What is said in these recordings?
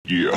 Yeah.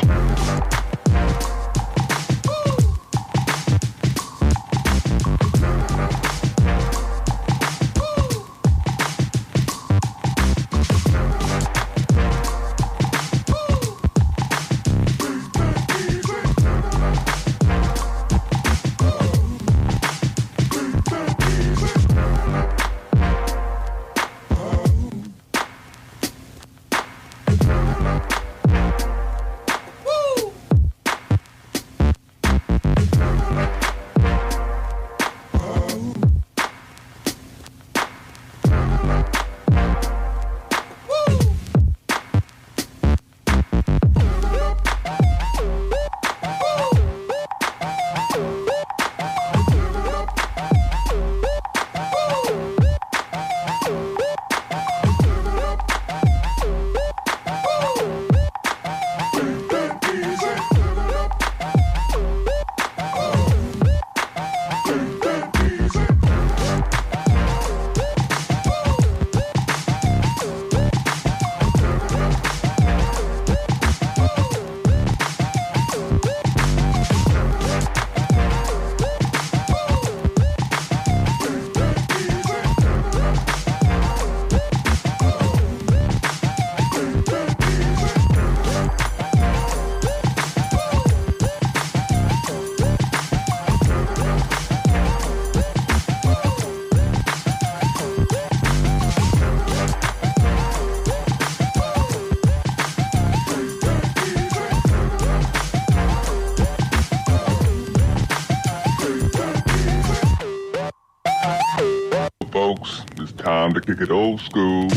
Folks, it's time to kick it old school.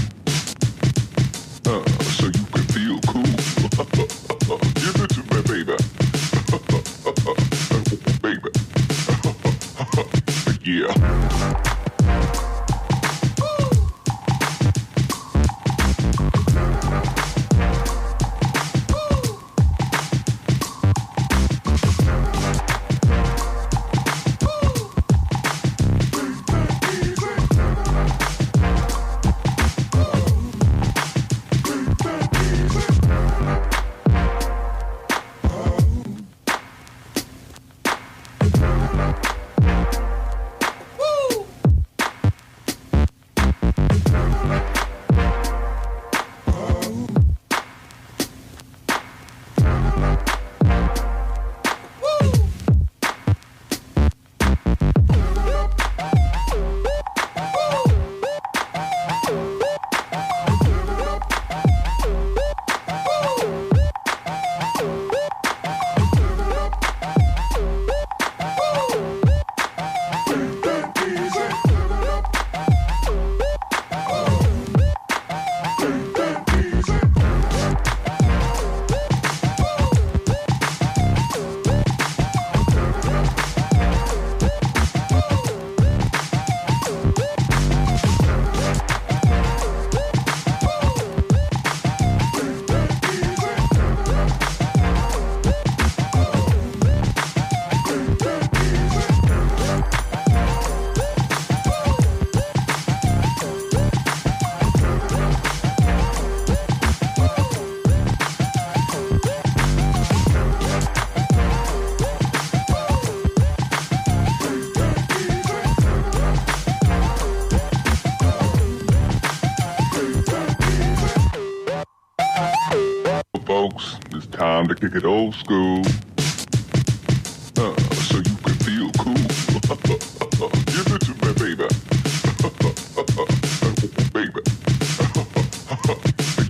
So you can feel cool. Give it to me, baby. Baby. Yeah. Folks, it's time to kick it old school. So you can feel cool. Give it to me, baby. Baby.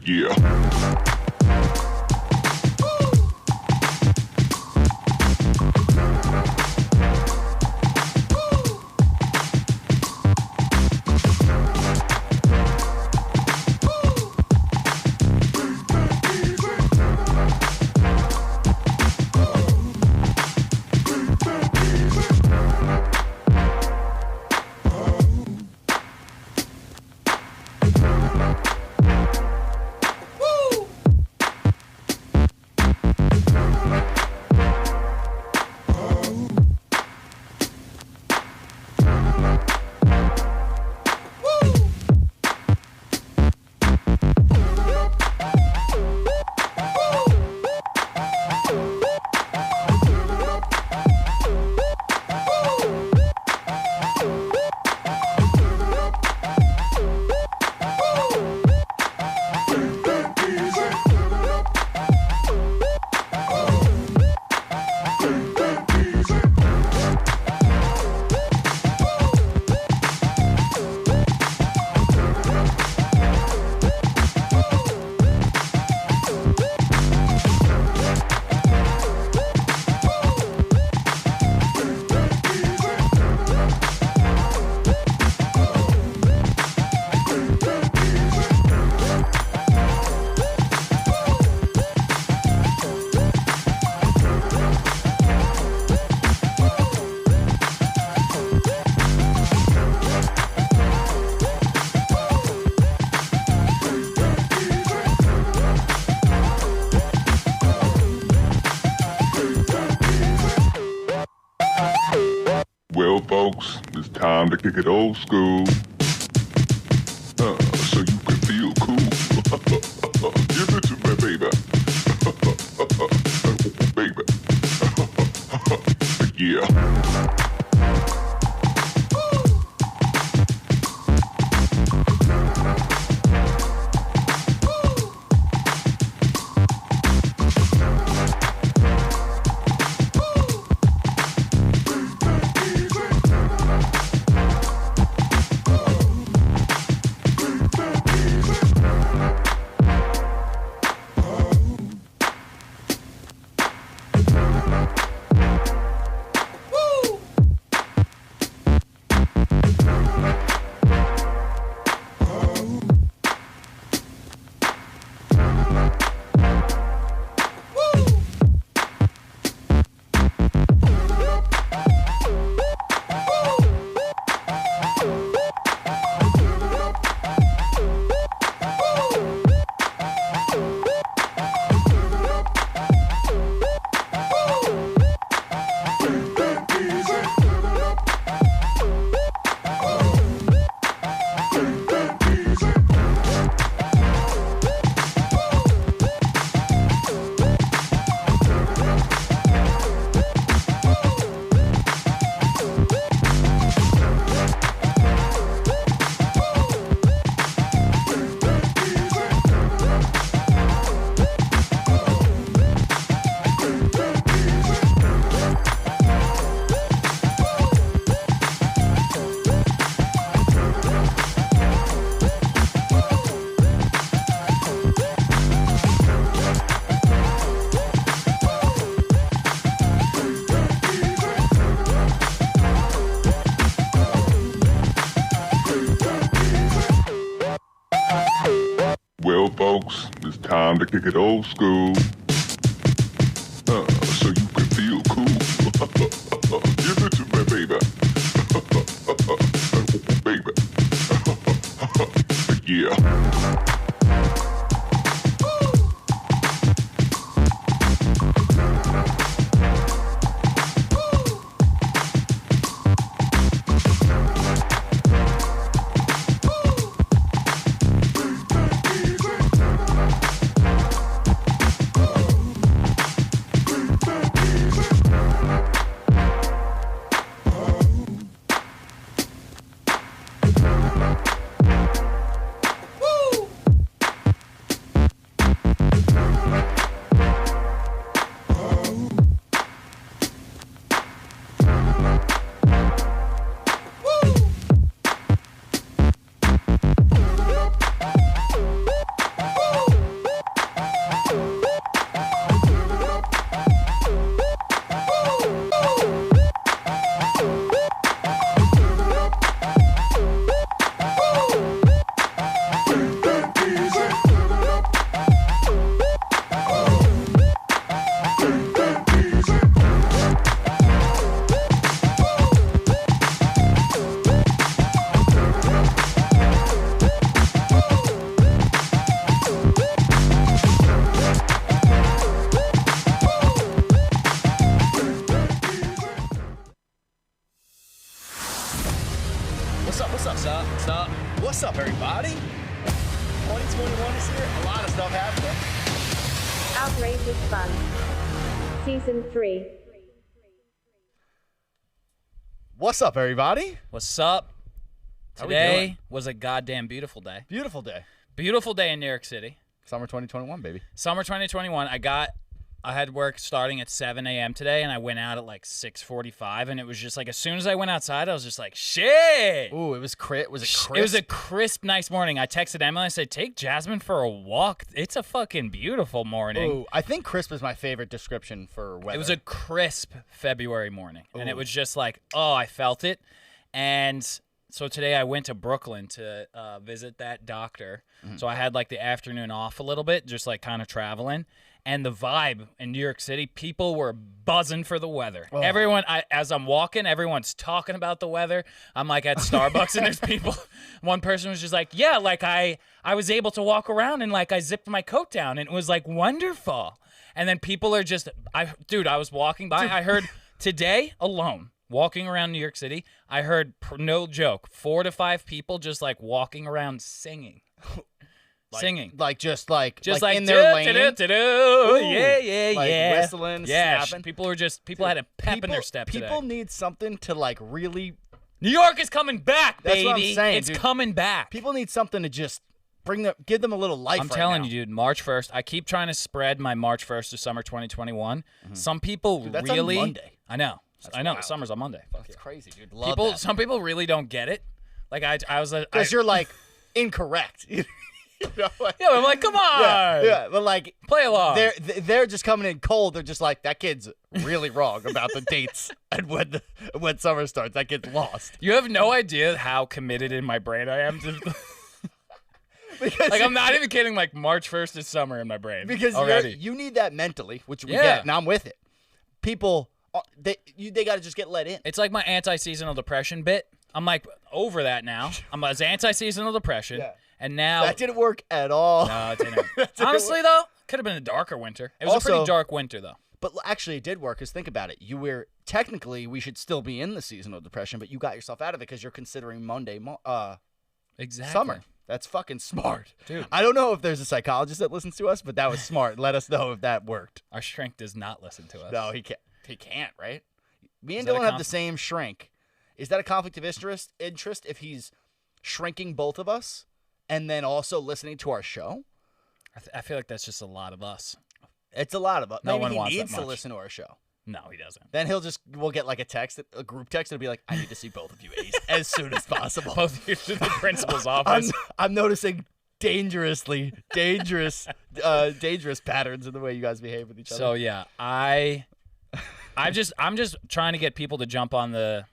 Yeah. folks, it's time to kick it old school. So you can feel cool. Give it to me, baby. Baby. Yeah. Well, folks, it's time to kick it old school. So you can feel cool. Give it to me, baby. Baby. Yeah. What's up, everybody? 2021 is here. A lot of stuff happening. Outrageous Fun. Season 3. What's up, everybody? What's up? How we doing? Today was a goddamn beautiful day. Beautiful day. Beautiful day in New York City. Summer 2021, baby. Summer 2021. I had work starting at 7 a.m. today, and I went out at like 6:45, and it was just like as soon as I went outside, I was just like, shit. Ooh, it was crisp. It was a crisp, nice morning. I texted Emily. I said, take Jasmine for a walk. It's a fucking beautiful morning. Ooh, I think crisp is my favorite description for weather. It was a crisp February morning, and it was just like, oh, I felt it. And so today I went to Brooklyn to visit that doctor. Mm-hmm. So I had like the afternoon off a little bit, just like kind of traveling. And the vibe in New York City, people were buzzing for the weather. Oh. Everyone, as I'm walking, everyone's talking about the weather. I'm like at Starbucks and there's people. One person was just like, yeah, like I was able to walk around and like I zipped my coat down and it was like wonderful. And then people are just, I was walking by, I heard today alone, walking around New York City. I heard, no joke, 4 to 5 people just like walking around singing. Singing. Just like in their lane. Yeah. Whistling, snapping. People had a pep in their step today. People need something to like really. New York is coming back, That's baby. what I'm saying, it's dude. coming back. People need something to just give them a little life. I'm telling you, dude. March 1st. I keep trying to spread my March 1st to summer 2021. Some people that's really. on Monday. I know. That's I know. wild. Summer's on Monday. Fuck That's yeah. crazy, dude. Love that. Some people really don't get it. Like I was Because you're like incorrect. You know, like, yeah, I'm like, come on. yeah, but like Play along. they're just coming in cold. They're just like, that kid's really wrong about the dates and when summer starts. That kid's lost. You have no idea how committed in my brain I am to. Because Like I'm not even kidding. Like March 1st is summer in my brain. because already. you need that mentally, which we Yeah. get, and I'm with it. People, they got to just get let in. It's like my anti-seasonal depression bit. I'm like over that now. I'm as anti-seasonal depression, Yeah. and now That didn't work at all. No, it didn't. Honestly, though, could have been a darker winter. It was a pretty Also- dark winter, though. But actually, it did work. Because think about it. You were technically, we should still be in the seasonal depression, but you got yourself out of it because you're considering Monday Exactly. summer. That's fucking smart. Dude. I don't know if there's a psychologist that listens to us, but that was smart. Let us know if that worked. Our shrink does not listen to us. No, he can't. He can't, right? Me and that a Dylan have the conflict? same shrink. Is that a conflict of interest if he's shrinking both of us and then also listening to our show? I feel like that's just a lot of us. It's a lot of us. No Maybe one he wants that needs to much. listen to our show. No, he doesn't. Then we'll get like a group text. It'll be like, I need to see both of you as soon as possible. Both of you to the principal's office. I'm noticing dangerous patterns in the way you guys behave with each other. So yeah, I'm just trying to get people to jump on the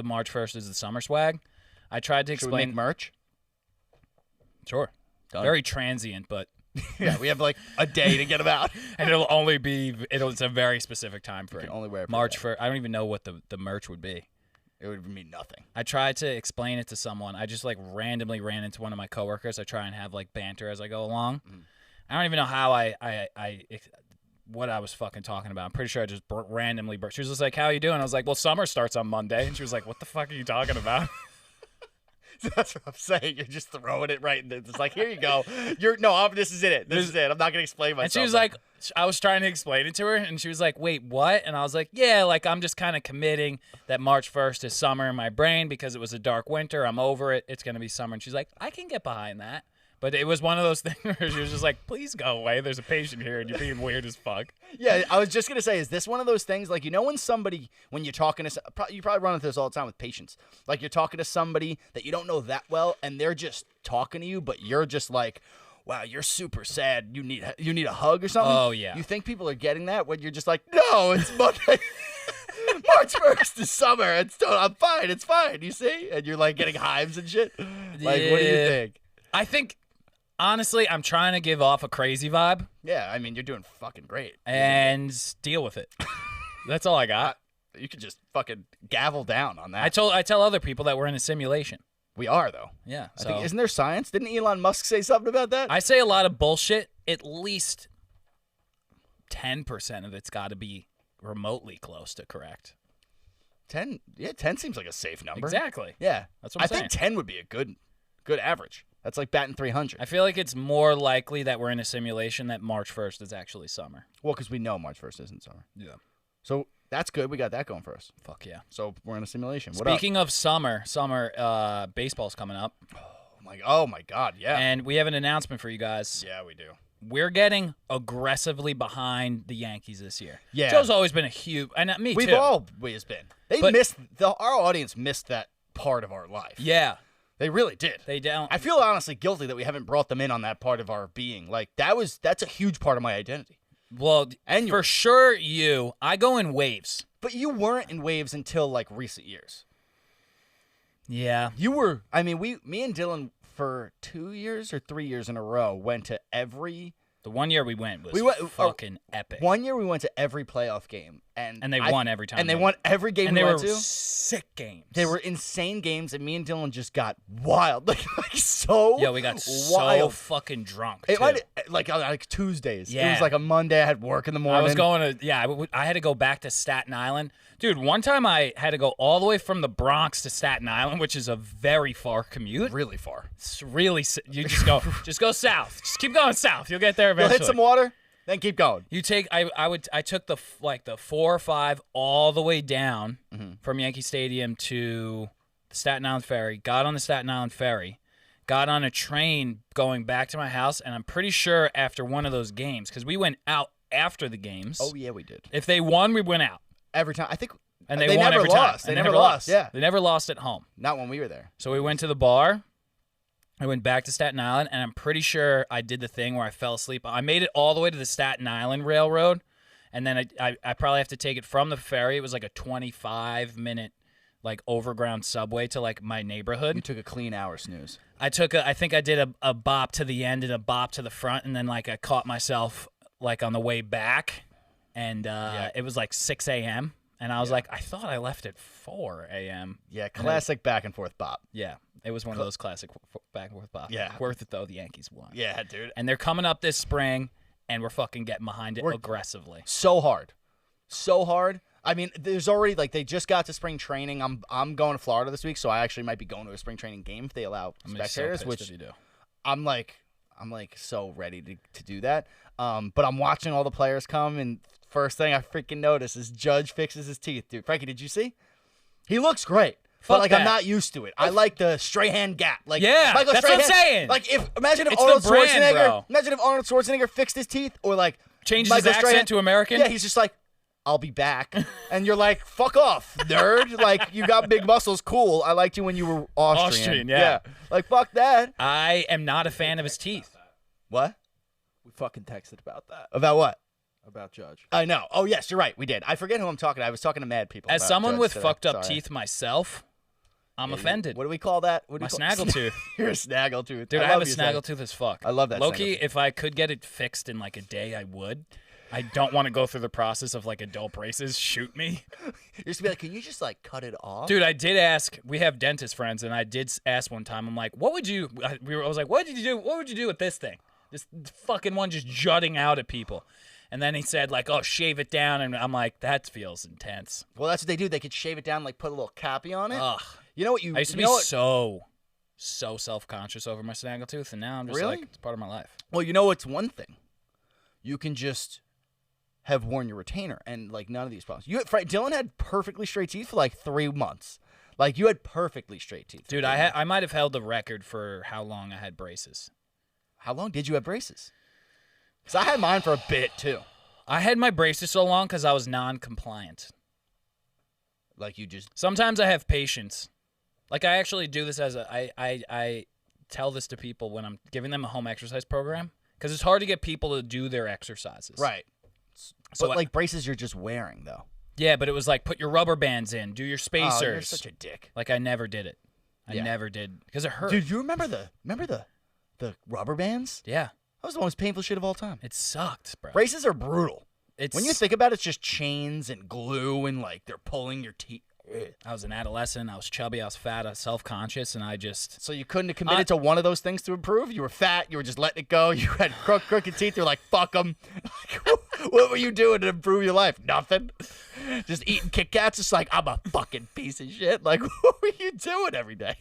March 1st is the summer swag. I tried to Should we explain. make merch? Sure. Done. Very transient, but Yeah, we have like a day to get them out. and it's a very specific time for can it. only wear it for March that. 1st. I don't even know what the merch would be. It would mean nothing. I tried to explain it to someone. I just like randomly ran into one of my coworkers. I try and have like banter as I go along. I don't even know how what I was fucking talking about. I'm pretty sure I just randomly burst. She was just like, "How you doing?" I was like, "Well, summer starts on Monday." And she was like, "What the fuck are you talking about?" That's what I'm saying. You're just throwing it right in there. It's like, here you go. This is it. This is it. I'm not gonna explain myself. And she was like, I was trying to explain it to her, and she was like, "Wait, what?" And I was like, "Yeah, like I'm just kind of committing that March 1st is summer in my brain because it was a dark winter. I'm over it. It's gonna be summer." And she's like, "I can get behind that." But it was one of those things where she was just like, "Please go away. There's a patient here, and you're being weird as fuck." Yeah, I was just gonna say, is this one of those things like when you're talking to you probably run into this all the time with patients, like you're talking to somebody that you don't know that well, and they're just talking to you, but you're just like, wow, you're super sad. You need a hug or something. Oh, yeah. You think people are getting that when you're just like, no, it's Monday. March 1st is summer. I'm fine. It's fine. You see, and you're like getting hives and shit. Like, what do you Yeah. think? I think, honestly, I'm trying to give off a crazy vibe Yeah, I mean, you're doing fucking great. and deal with it. That's all I got. You could just fucking gavel down on that. I tell other people that we're in a simulation. We are though. Yeah. I So think, isn't there science? Didn't Elon Musk say something about that? I say a lot of bullshit. At least 10% of it's got to be remotely close to correct. 10? Yeah, 10 seems like a safe number. Exactly. Yeah. That's what I'm I think saying. 10 would be a good average. That's like batting 300. I feel like it's more likely that we're in a simulation that March 1st is actually summer. Well, because we know March 1st isn't summer. Yeah. So that's good. We got that going for us. Fuck yeah. So we're in a simulation. What Speaking of summer, baseball's coming up. Oh my God, yeah. And we have an announcement for you guys. Yeah, we do. We're getting aggressively behind the Yankees this year. Yeah. Joe's always been a huge, and me We've too. always been. Our audience missed that part of our life. Yeah. They really did. They don't. I feel honestly guilty that we haven't brought them in on that part of our being. Like that's a huge part of my identity. Well, And for sure I go in waves. But you weren't in waves until like recent years. Yeah. You were. I mean, me and Dylan for 2 years or 3 years in a row went to every The one year we went was fucking epic. One year we went to every playoff game, and they won every time. And they won every game and we they went were to. sick games. They were insane games, and me and Dylan just got wild, like so. Yeah, we got wild. so fucking drunk. It too. might like Tuesdays. It Yeah. was like a Monday. I had work in the morning. I was going to I had to go back to Staten Island, dude. One time I had to go all the way from the Bronx to Staten Island, which is a very far commute. really far. It's really you just go south. Just keep going south. You'll get there You'll eventually. hit some water, then keep going. You take I took the 4 or 5 all the way down from Yankee Stadium to the Staten Island Ferry. Got on the Staten Island Ferry, got on a train going back to my house, and I'm pretty sure after one of those games, because we went out after the games. Oh yeah, we did. If they won, we went out, Every time. I think. and they, They won never every lost. time. They never lost. Yeah. They never lost at home. Not when we were there. So we went to the bar. I went back to Staten Island, and I'm pretty sure I did the thing where I fell asleep. I made it all the way to the Staten Island Railroad, and then I probably have to take it from the ferry. It was like a 25-minute like overground subway to like my neighborhood. You took a clean hour snooze. I think I did a bop to the end and a bop to the front, and then like I caught myself like on the way back, and it was like 6 a.m. And I was like, I thought I left at 4 a.m. Yeah, classic back and forth bop. Yeah, it was one of those classic back and forth bops. Yeah. Worth it though. The Yankees won. Yeah, dude. And they're coming up this spring, and we're fucking getting behind it aggressively. So hard. So hard. I mean, there's already like they just got to spring training. I'm going to Florida this week, so I actually might be going to a spring training game if they allow spectators, so which if you do. I'm like so ready to do that. But I'm watching all the players come, and first thing I freaking notice is Judge fixes his teeth, dude. Frankie, did you see? He looks great. Fuck But like that. I'm not used to it. I like the Strahan gap. Like Yeah, Michael that's what I'm Strahan- saying. Like imagine if It's the Arnold brand, Schwarzenegger. bro. Imagine if Arnold Schwarzenegger fixed his teeth, or like Changes Michael his accent Strahan- to American? Yeah, he's just like, I'll be back, and you're like, fuck off, nerd. Like you got big muscles, cool. I liked you when you were Austrian. yeah. Like fuck that. I am not a fan of his teeth. What? We fucking texted about that. About what? About Judge. I know. Oh yes, you're right. We did. I forget who I'm talking to. I was talking to mad people. As about someone Judge with today. fucked up Sorry. teeth myself, I'm offended. What do we call that? What do My we call snaggletooth. You're a snaggletooth. Dude, I have a love you, Snag- snaggletooth as fuck. I love that Loki, snaggletooth. if I could get it fixed in like a day, I would. I don't want to go through the process of like adult braces. Shoot me. You used to be like, can you just like cut it off? Dude, I did ask. We have dentist friends, and I did ask one time. I'm like, "What would you?" I was like, "What did you do? What would you do with this thing? This fucking one just jutting out at people." And then he said, "Like, oh, shave it down." And I'm like, "That feels intense." Well, that's what they do. They could shave it down, like put a little cappy on it. Ugh. You know what you? I used to you be know what- so self-conscious over my snaggletooth, and now I'm just Really? like, it's part of my life. Well, you know what's one thing? You can just have worn your retainer, and like none of these problems. Dylan had perfectly straight teeth for like 3 months. Like you had perfectly straight teeth. Dude, I might have held the record for how long I had braces. How long did you have braces? Because I had mine for a bit too. I had my braces so long because I was non-compliant. Like you just Sometimes I have patience. Like I actually do this as I tell this to people when I'm giving them a home exercise program because it's hard to get people to do their exercises. right. So But like braces, you're just wearing though. yeah, but it was like put your rubber bands in, do your spacers. Oh, you're such a dick. Like I never did it. I Yeah. never did because it hurt. Dude, you remember the rubber bands? Yeah, That was the most painful shit of all time. it sucked, bro. Braces are brutal. It's When you think about it, it's just chains and glue and like they're pulling your teeth. I was an adolescent. I was chubby. I was fat. I was self-conscious, and I just So you couldn't have committed to one of those things to improve? You were fat. You were just letting it go. You had crooked teeth. You're like, fuck them. What were you doing to improve your life? Nothing. Just eating Kit Kats. It's like, I'm a fucking piece of shit. Like, what were you doing every day?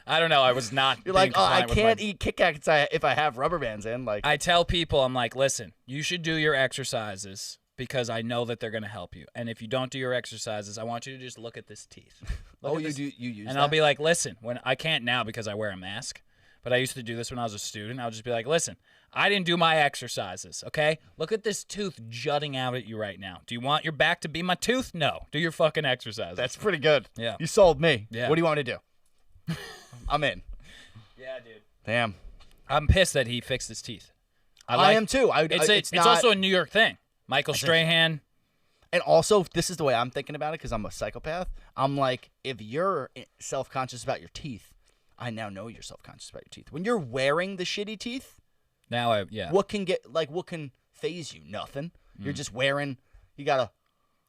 I don't know. I was not. You're being like, oh, I compliant with can't my- eat Kit Kats if I have rubber bands in. Like, I tell people, I'm like, listen, you should do your exercises because I know that they're going to help you. And if you don't do your exercises, I want you to just look at this teeth. Look at this. you use And that? I'll be like, listen, when I can't now because I wear a mask, but I used to do this when I was a student. I'll just be like, listen, I didn't do my exercises, okay? Look at this tooth jutting out at you right now. Do you want your back to be my tooth? No. Do your fucking exercises. That's pretty good. Yeah. You sold me. Yeah. What do you want to do? I'm in. yeah, dude. Damn. I'm pissed that he fixed his teeth. I am too. It's not- also a New York thing. Michael Strahan. And also, this is the way I'm thinking about it because I'm a psychopath. I'm like, if you're self-conscious about your teeth, I now know you're self-conscious about your teeth. When you're wearing the shitty teeth, Now, What can phase you? Nothing. You're just wearing. You gotta.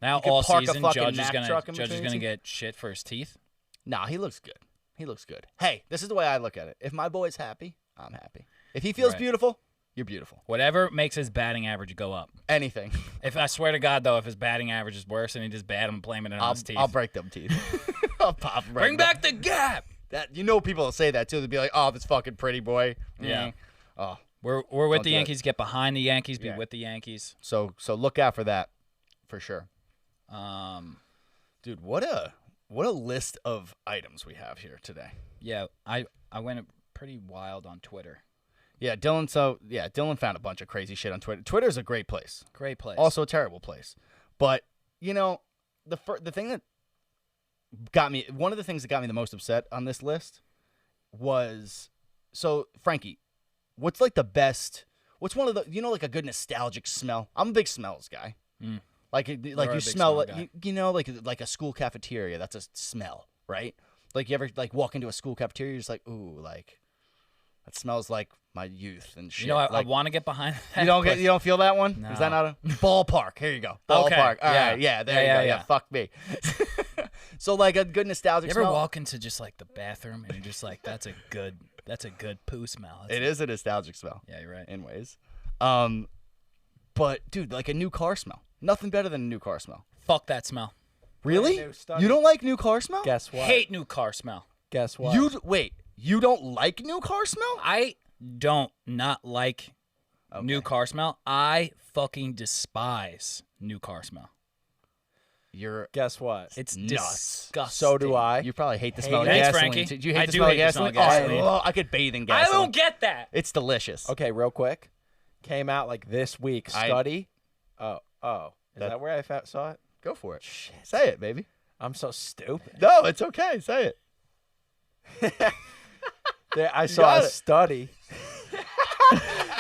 Now you can all park a season, fucking Judge is Mack gonna truck in Judge is between gonna you. get shit for his teeth. Nah, he looks good. He looks good. Hey, this is the way I look at it. If my boy's happy, I'm happy. If he feels Right. beautiful, you're beautiful. Whatever makes his batting average go up. Anything. If I swear to God, though, if his batting average is worse and he just bad, I'm blaming it on his teeth. I'll break them teeth. I'll pop them. Bring back the gap. that. People will say that too. They'll be like, "Oh, this fucking pretty boy." Yeah. Oh, We're with Don't the do it. Yankees. Get behind the Yankees. Be Yeah. with the Yankees. so look out for that, for sure. Dude, what a list of items we have here today. Yeah, I went pretty wild on Twitter. Yeah, Dylan. Dylan found a bunch of crazy shit on Twitter. Twitter's a great place. Great place. Also a terrible place. But, the thing that got me, one of the things that got me the most upset on this list was, so, Frankie, what's like the best, what's one of the, like a good nostalgic smell? I'm a big smells guy. Like a you big smell, smell guy. like a school cafeteria, that's a smell, right? Like you ever like walk into a school cafeteria, you're just like, ooh, like that smells like my youth and shit. I like, want to get behind that. you don't feel that one? No. Is that not a ballpark? Here you go. Ballpark. Okay, All yeah. right, yeah, there you go. Yeah, fuck me. So like a good nostalgic You ever smell. walk into just like the bathroom and you're just like, that's a good poo smell. It is a nostalgic smell. Yeah, you're right. In ways. But dude, like a new car smell. Nothing better than a new car smell. Fuck that smell. Really? new study. You don't like new car smell? Guess what? Hate new car smell. Guess what? You don't like new car smell? I don't not like new car smell. I fucking despise new car smell. You're Guess what? It's nuts. disgusting. So do I. You probably hate the Hate smell of it. Thanks, gasoline. Frankie. Do you hate I the do smell of hate the smell gasoline? of gasoline. Oh, I could bathe in I gasoline. don't get that. It's delicious. Okay, real quick. Came out like this week. Study. Oh. Is that where I saw it? Go for it. Shit. Say it, baby. I'm so stupid. No, it's okay. Say it. I saw got a it. study.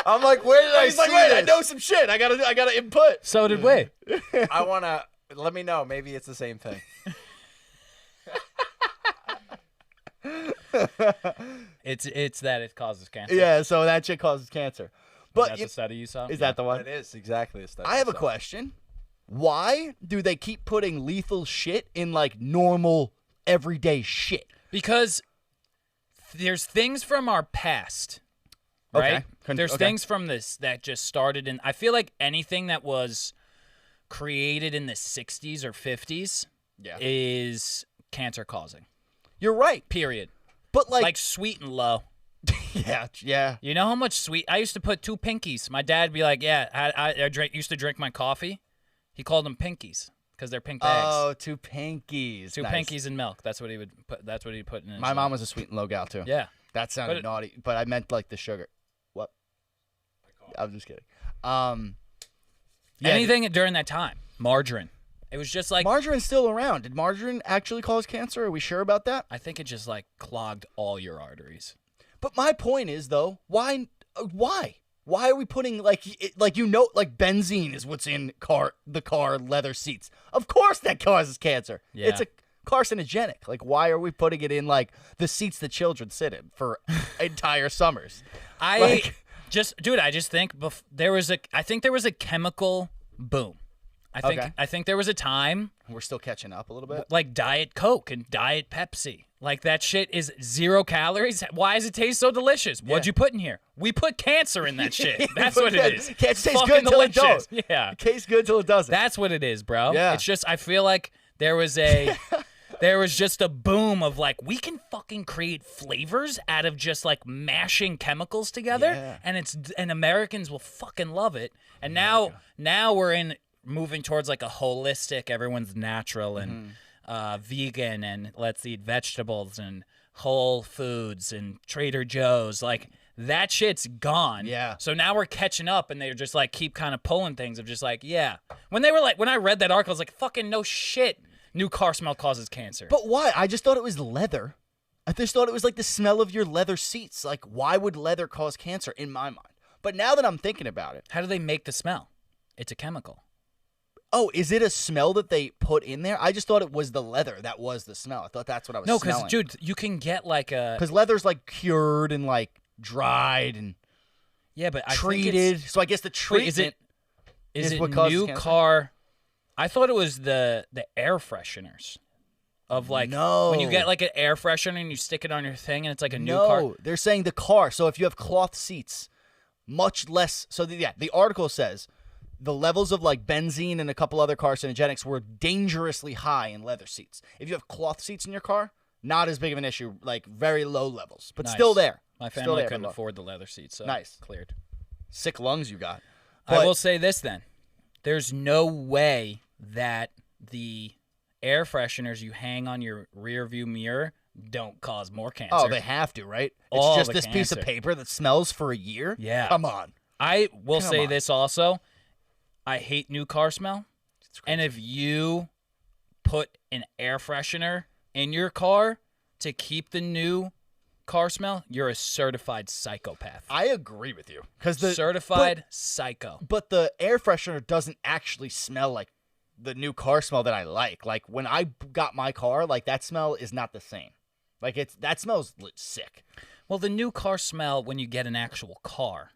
I'm like, where did I He's see like, wait, I this? know some shit. I gotta input. So did we. I wanna. Let me know. Maybe it's the same thing. It's that it causes cancer. Yeah, so that shit causes cancer. Is But that the study you saw? is that the one? It is exactly a study. I have a So, question. Why do they keep putting lethal shit in like normal everyday shit? Because there's things from our past, right? Okay. There's Okay. things from this that just started in. I feel like anything that was created in the 60s or 50s Yeah. is cancer causing. You're right. Period. But Like sweet and low. yeah. You know how much sweet? I used to put 2 pinkies. My dad'd be like, "Yeah, I used to drink my coffee." He called them pinkies because they're pink bags. Oh, 2 pinkies. 2 Nice. pinkies and milk. That's what he would put. That's what he'd put in. His, My mom was a sweet and low gal too. Yeah. That sounded But- naughty, but I meant like the sugar. What? I'm just kidding. Yeah, Anything during that time. Margarine. It was just like margarine's still around. Did margarine actually cause cancer? Are we sure about that? I think it just like clogged all your arteries. But my point is though, why? Why are we putting like benzene is what's in the car leather seats? Of course that causes cancer. Yeah. It's a carcinogenic. Like why are we putting it in like the seats the children sit in for entire summers? I just think I think there was a chemical boom. Okay. I think there was a time We're still catching up a little bit. like Diet Coke and Diet Pepsi. Like that shit is 0 calories. Why does it taste so delicious? What'd you put in here? We put cancer in that shit. That's what it is. Cancer tastes Fucking good till it delicious. don't. Yeah. It tastes good till it doesn't. That's what it is, bro. Yeah. It's just I feel like there was just a boom of like we can fucking create flavors out of just like mashing chemicals together, Yeah. and Americans will fucking love it. And now we're moving towards like a holistic, everyone's natural and vegan, and let's eat vegetables and Whole Foods and Trader Joe's. Like that shit's gone. Yeah. So now we're catching up, and they're just like keep kind of pulling things of just like when I read that article, I was like fucking no shit. New car smell causes cancer. But why? I just thought it was leather. I just thought it was like the smell of your leather seats. Like, why would leather cause cancer in my mind? But now that I'm thinking about it, How do they make the smell? It's a chemical. oh, is it a smell that they put in there? I just thought it was the leather that was the smell. I thought that's what I was No, smelling. because dude, you can get like a Because leather's like cured and like dried and Yeah, but I think treated. So I guess the wait, treatment is it what causes new cancer? car? I thought it was the air fresheners. Of like when you get like an air freshener and you stick it on your thing and it's like a new car. No, they're saying the car. So if you have cloth seats, much less. So the article says the levels of like benzene and a couple other carcinogenics were dangerously high in leather seats. If you have cloth seats in your car, not as big of an issue, like very low levels, but Nice. still there. My Still family there, but couldn't low. afford the leather seats, so Nice. cleared. Sick lungs you got. I But- will say this then. There's no way that the air fresheners you hang on your rear view mirror don't cause more cancer. Oh, they have to, right? It's All just the this piece of cancer. paper that smells for a year? Yeah. Come on. I will Come say on. this also. I hate new car smell. And if you put an air freshener in your car to keep the new car smell, you're a certified psychopath. I agree with you. Because the Certified psycho. But the air freshener doesn't actually smell like the new car smell that I like. Like when I got my car, like that smell is not the same. Like that smells sick. Well, the new car smell when you get an actual car,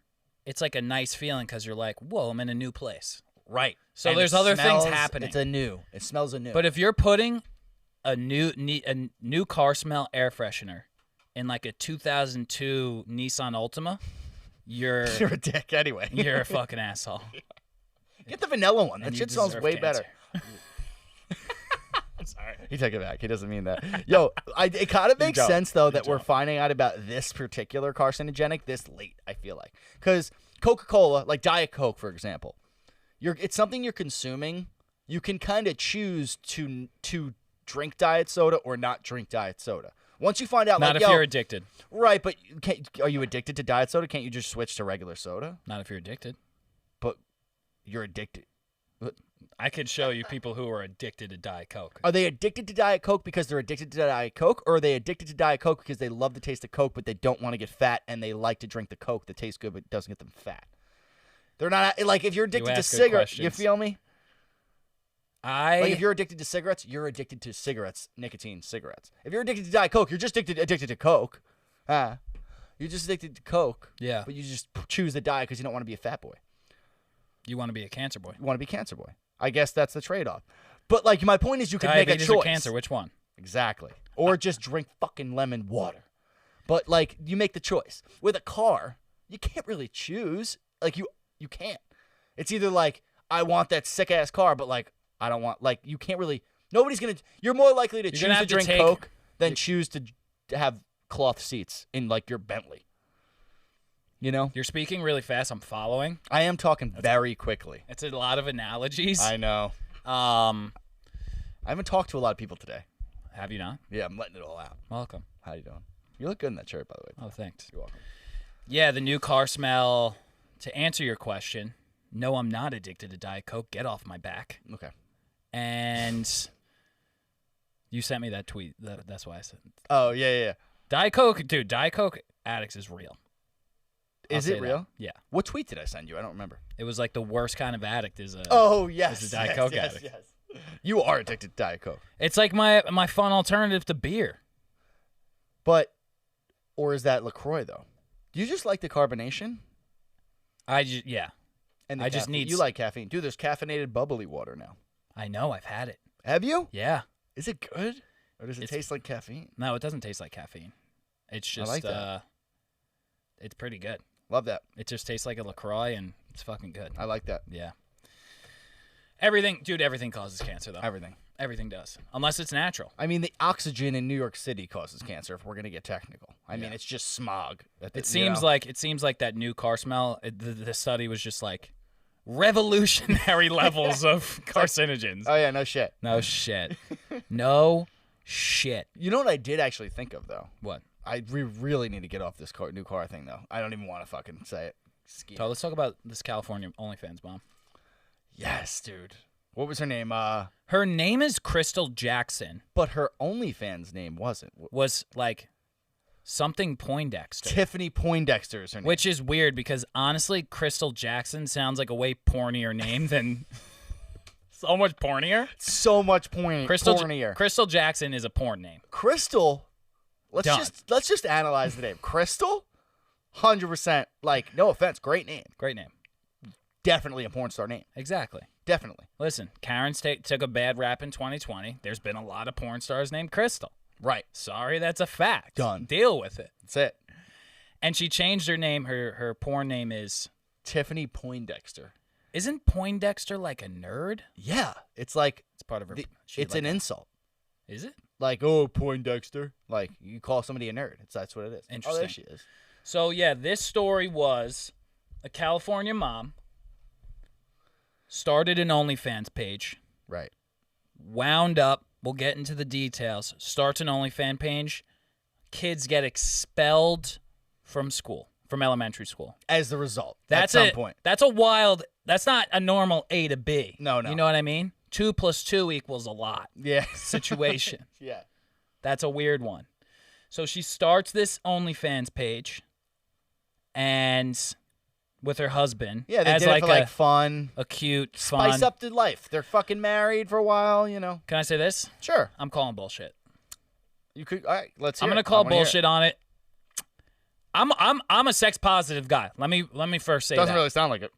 it's like a nice feeling because you're like, whoa, I'm in a new place. Right. So And there's it other things smells- happening. It smells anew. But if you're putting a new car smell air freshener in like a 2002 Nissan Altima, you're you're a dick anyway. you're a fucking asshole. Get the vanilla one. That And you shit smells deserve way cancer. better. I'm sorry. He took it back. He doesn't mean that. Yo, it kind of makes don't. sense, though, You that we're don't. finding out about this particular carcinogenic this late, I feel like. Because Coca-Cola, like Diet Coke, for example, it's something you're consuming. You can kind of choose to drink diet soda or not drink diet soda. Once you find out, Not like, if yo, you're addicted. right, but are you addicted to diet soda? Can't you just switch to regular soda? Not if you're addicted. But you're addicted. I could show you people who are addicted to Diet Coke. Are they addicted to Diet Coke because they're addicted to Diet Coke, or are they addicted to Diet Coke because they love the taste of Coke, but they don't want to get fat and they like to drink the Coke that tastes good but doesn't get them fat? They're not like if you're addicted to ask good cigarettes. You questions. feel me? I Like if you're addicted to cigarettes, you're addicted to cigarettes, nicotine cigarettes. If you're addicted to Diet Coke, you're just addicted to Coke. You're just addicted to Coke. Yeah. But you just choose the diet because you don't want to be a fat boy. you want to be a cancer boy. You want to be cancer boy. I guess that's the trade-off. But like my point is, you can make a Diabetes choice. or cancer, which one? Exactly. Or just drink fucking lemon water. But like you make the choice. With a car, you can't really choose. Like you can't. It's either like I want that sick ass car, but like I don't want like you can't really you're more likely to gonna choose to have to drink take- Coke than choose to have cloth seats in like your Bentley. You know? You're speaking really fast. I'm following. I am talking very quickly. It's a lot of analogies. I know. I haven't talked to a lot of people today. Have you not? Yeah, I'm letting it all out. Welcome. How you doing? You look good in that shirt, by the way. Oh, thanks. You're welcome. Yeah, the new car smell. To answer your question, no, I'm not addicted to Diet Coke. Get off my back. Okay. And you sent me that tweet. That's why I said Oh, yeah. Diet Coke. Dude, Diet Coke addicts is real. I'll Is say it that. real? Yeah. What tweet did I send you? I don't remember. It was like the worst kind of addict is a. Oh, yes. It's a Diet yes, Coke yes, addict. yes. You are addicted to Diet Coke. It's like my fun alternative to beer. Or is that LaCroix, though? Do you just like the carbonation? Yeah. And I just caffeine? need You like caffeine. Dude, there's caffeinated bubbly water now. I know. I've had it. Have you? Yeah. Is it good? Or does it taste like caffeine? No, it doesn't taste like caffeine. It's just like that. It's pretty good. Love that. It just tastes like a LaCroix and it's fucking good. I like that. Yeah. Everything causes cancer though. Everything. Everything does. Unless it's natural. I mean, the oxygen in New York City causes cancer if we're going to get technical. I mean, it's just smog. It seems like that new car smell, the study was just like revolutionary levels of carcinogens. Oh, yeah, no shit. No shit. No shit. You know what I did actually think of, though? What? We really need to get off this new car thing, though. I don't even want to fucking say it. So let's talk about this California OnlyFans mom. Yes, dude. What was her name? Her name is Crystal Jackson. But her OnlyFans name wasn't. Was like something Poindexter. Tiffany Poindexter is her name. Which is weird because honestly, Crystal Jackson sounds like a way pornier name than so much pornier. So much pornier. Crystal Jackson is a porn name. Crystal. Let's Done. just analyze the name. Crystal? 100%. Like, no offense, great name. Great name. Definitely a porn star name. Exactly. Definitely. Listen, Karen's took a bad rap in 2020. There's been a lot of porn stars named Crystal. Right. Sorry, that's a fact. Done. Deal with it. That's it. And she changed her name. Her porn name is... Tiffany Poindexter. Isn't Poindexter like a nerd? Yeah. It's like... It's part of her... It's an insult. Is it? Like, oh, Poindexter. Like, you call somebody a nerd. That's what it is. Interesting. Oh, there she is. So, yeah, this story was a California mom started an OnlyFans page. Right. Wound up, we'll get into the details, starts an OnlyFans page. Kids get expelled from school, from elementary school. As the result. That's at some point. That's a wild, that's not a normal A to B. No. You know what I mean? 2 + 2 = a lot. Yeah. Situation. Yeah. That's a weird one. So she starts this OnlyFans page, and with her husband. Yeah, they as did like it for like fun. a cute, fun. Spice up the life. They're fucking married for a while, you know. Can I say this? Sure. I'm calling bullshit. You could. All right, let's hear I'm gonna it. call I wanna hear it. bullshit on it. I'm a sex positive guy. Let me first say Doesn't that. really sound like it.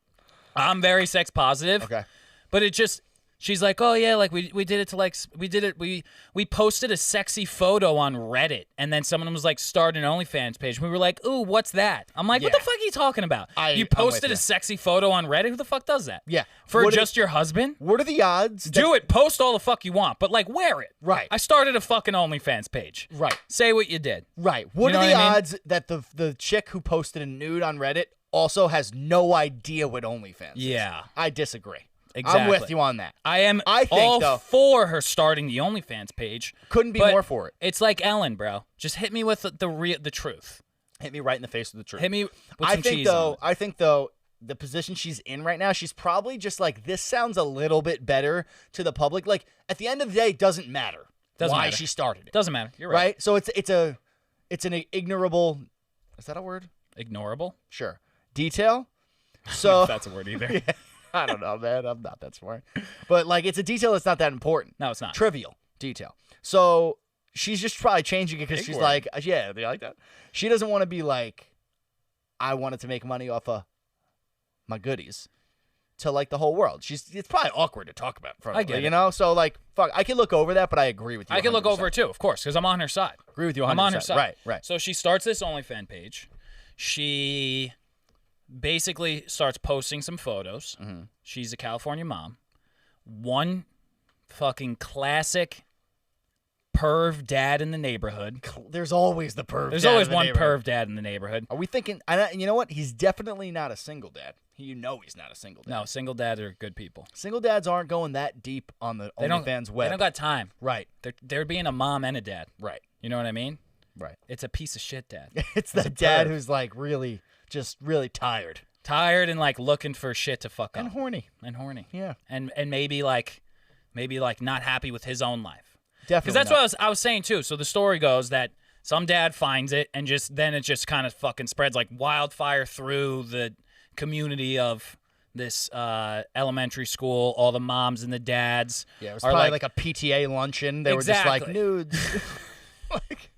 I'm very sex positive. Okay. But it just, she's like, oh yeah, like we did it to like, we posted a sexy photo on Reddit, and then someone was like, start an OnlyFans page. We were like, ooh, what's that? I'm like, what Yeah. the fuck are you talking about? I'm You with posted you. a sexy photo on Reddit? Who the fuck does that? Yeah. For What just your husband? What are the odds? Do it. Post all the fuck you want, but like wear it. Right. I started a fucking OnlyFans page. Right. Say what you did. Right. What You know are the what I mean? odds that the chick who posted a nude on Reddit also has no idea what OnlyFans is? Yeah. I disagree. Exactly. I'm with you on that. I think, all though, for her starting the OnlyFans page. Couldn't be but more for it. It's like Ellen, bro. Just hit me with the truth. Hit me right in the face with the truth. Hit me with I some think cheese though. on it. I think though. The position she's in right now, she's probably just like, this sounds a little bit better to the public. Like, at the end of the day, it doesn't matter Doesn't why matter. she started it. Doesn't matter. You're right. Right? So it's an ignorable, is that a word? Ignorable? Sure. Detail. So If that's a word either. I don't know, man. I'm not that smart. But like, it's a detail that's not that important. No, it's not. Trivial detail. So she's just probably changing it because Big she's word. like, yeah, do you like that? She doesn't want to be like, I wanted to make money off of my goodies to like the whole world. It's probably awkward to talk about in front of I her, get you it. know? So like, fuck, I can look over that, but I agree with you. I can look 100%. over it too, of course, because I'm on her side. Agree with you 100%. I'm on her side. Right. So she starts this OnlyFans page. She basically starts posting some photos. Mm-hmm. She's a California mom. One fucking classic perv dad in the neighborhood. There's always the perv. There's dad always in the one neighborhood. perv dad in the neighborhood. Are we thinking? And you know what? He's definitely not a single dad. You know he's not a single dad. No, single dads are good people. Single dads aren't going that deep on the OnlyFans web. They don't got time. Right. They're being a mom and a dad. Right. You know what I mean? Right. It's a piece of shit dad. It's It's the a dad perv. who's like really tired Tired and like looking for shit to fuck and up. horny. And horny. Yeah. And maybe like not happy with his own life. Definitely. Because that's what I was saying too. So the story goes that some dad finds it and then it just kind of fucking spreads like wildfire through the community of this elementary school. All the moms and the dads. Yeah, it was are probably like a PTA luncheon. They were just like Exactly. nudes. Like,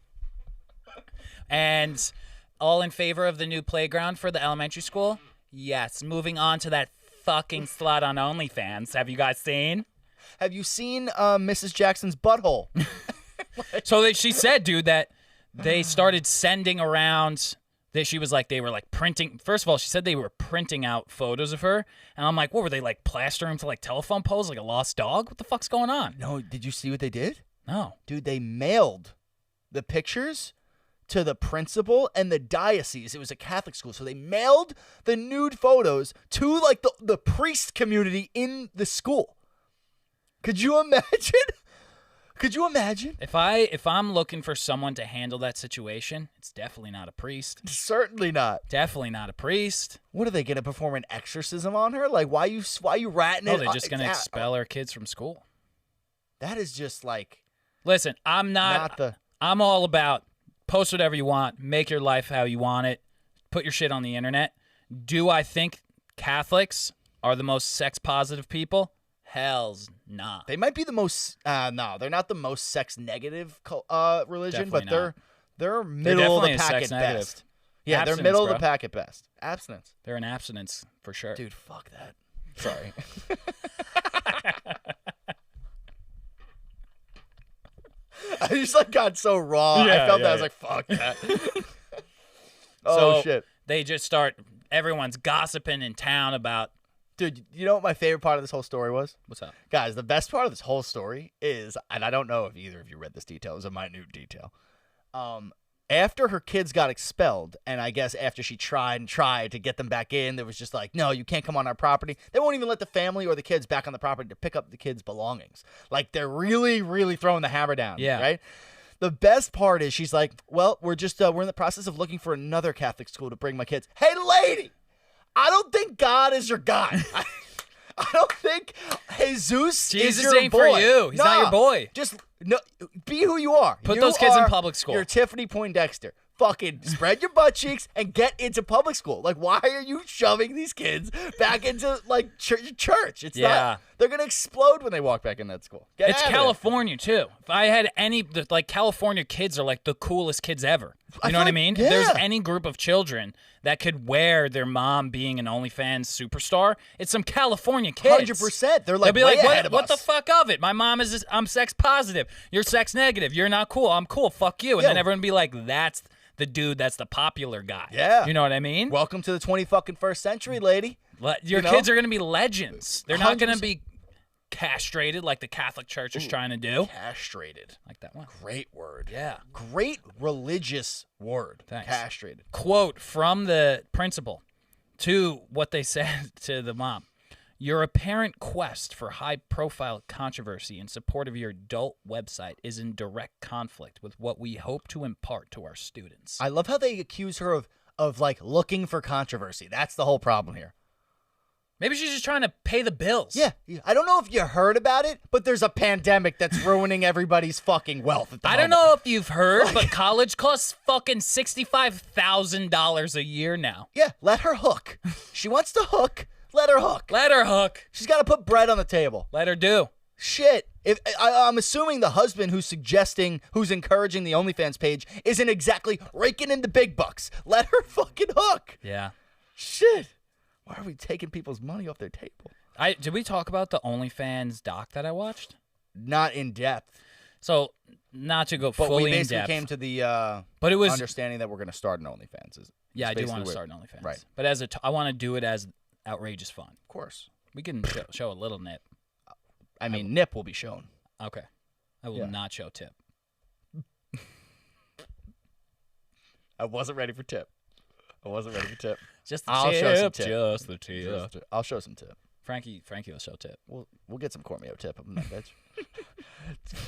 and all in favor of the new playground for the elementary school. Yes. Moving on to that fucking slut on OnlyFans. Have you guys seen? have you seen Mrs. Jackson's butthole? So she said, dude, that they started sending around that she was like, they were like printing. First of all, she said they were printing out photos of her. And I'm like, what were they like plastering to like telephone poles like a lost dog? What the fuck's going on? No, did you see what they did? No. Dude, they mailed the pictures to the principal and the diocese. It was a Catholic school. So they mailed the nude photos to like the priest community in the school. Could you imagine? Could you imagine? If I'm looking for someone to handle that situation, it's definitely not a priest. Certainly not. Definitely not a priest. What are they gonna perform an exorcism on her? Like, why you ratting No, it? they're just gonna expel our kids from school. That is just like Listen, I'm I'm all about post whatever you want, make your life how you want it, put your shit on the internet. Do I think Catholics are the most sex positive people? Hell's nah. They might be the most. No, they're not the most sex negative religion, Definitely but they're They're middle of definitely the a pack sex at negative. best. Yeah, Abstinence, they're middle of bro. the pack at best. Abstinence. They're an abstinence for sure. Dude, fuck that. Sorry. I just like got so raw. I felt that. I was like, fuck that. So shit. they just start, everyone's gossiping in town about, Dude, you know what my favorite part of this whole story was? what's up? Guys, the best part of this whole story is, and I don't know if either of you read this detail, it was a minute detail. After her kids got expelled, and I guess after she tried to get them back in, there was just like, no, you can't come on our property. They won't even let the family or the kids back on the property to pick up the kids' belongings. Like, they're really, really throwing the hammer down. Yeah. Right? The best part is she's like, well, we're in the process of looking for another Catholic school to bring my kids. Hey, lady, I don't think God is your God. I don't think Jesus is your ain't boy. for you. He's not your boy. Just no, be who you are. Put You those kids in are- public school. You're Tiffany Poindexter. Fucking spread your butt cheeks and get into public school. Like, why are you shoving these kids back into like church? It's not. They're gonna explode when they walk back in that school. Get It's out of it. California too. If I had like California kids are like the coolest kids ever. You know what I like- mean? yeah. If there's any group of children that could wear their mom being an OnlyFans superstar, it's some California kids. 100%. They're They'll like, be like, way ahead of what the us. fuck of it? My mom is, I'm sex positive. You're sex negative. You're not cool. I'm cool. Fuck you. And Yeah. then everyone be like, that's the dude. That's the popular guy. Yeah. You know what I mean? Welcome to the 21st century, lady. Your know? kids are going to be legends. They're not going to 100%. be castrated like the Catholic Church is trying to do. Castrated. Like that one. Great word. Yeah. Great religious word. Thanks. Castrated. Quote from the principal to what they said to the mom. Your apparent quest for high-profile controversy in support of your adult website is in direct conflict with what we hope to impart to our students. I love how they accuse her of like looking for controversy. That's the whole problem here. Maybe she's just trying to pay the bills. Yeah. I don't know if you heard about it, but there's a pandemic that's ruining everybody's fucking wealth at the I moment. don't know if you've heard, but college costs fucking $65,000 a year now. Yeah, let her hook. She wants to hook. Let her hook. Let her hook. She's got to put bread on the table. Let her do. Shit. If I'm assuming the husband who's encouraging the OnlyFans page isn't exactly raking in the big bucks. Let her fucking hook. Yeah. Shit. Why are we taking people's money off their table? Did we talk about the OnlyFans doc that I watched? Not in depth. So, not to go But fully we in basically depth. came to the But it was understanding that we're going to start an OnlyFans. Yeah, I do basically want to what- start an OnlyFans. Right. But I want to do it as outrageous fun. Of course. We can show a little nip. I mean, nip will be shown. Okay. I will not show tip. I wasn't ready for tip. Just the I'll tip. show some tip. Just the tip. I'll show some tip. Frankie will show tip. We'll get some cornmeal tip up in that bitch.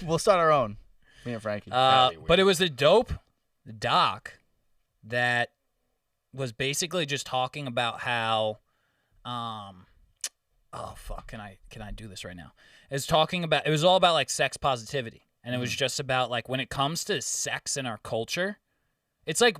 We'll start our own. Me and Frankie. But it was a dope doc that was basically just talking about how oh fuck, can I do this right now? It was all about like sex positivity. And it was just about like when it comes to sex in our culture, it's like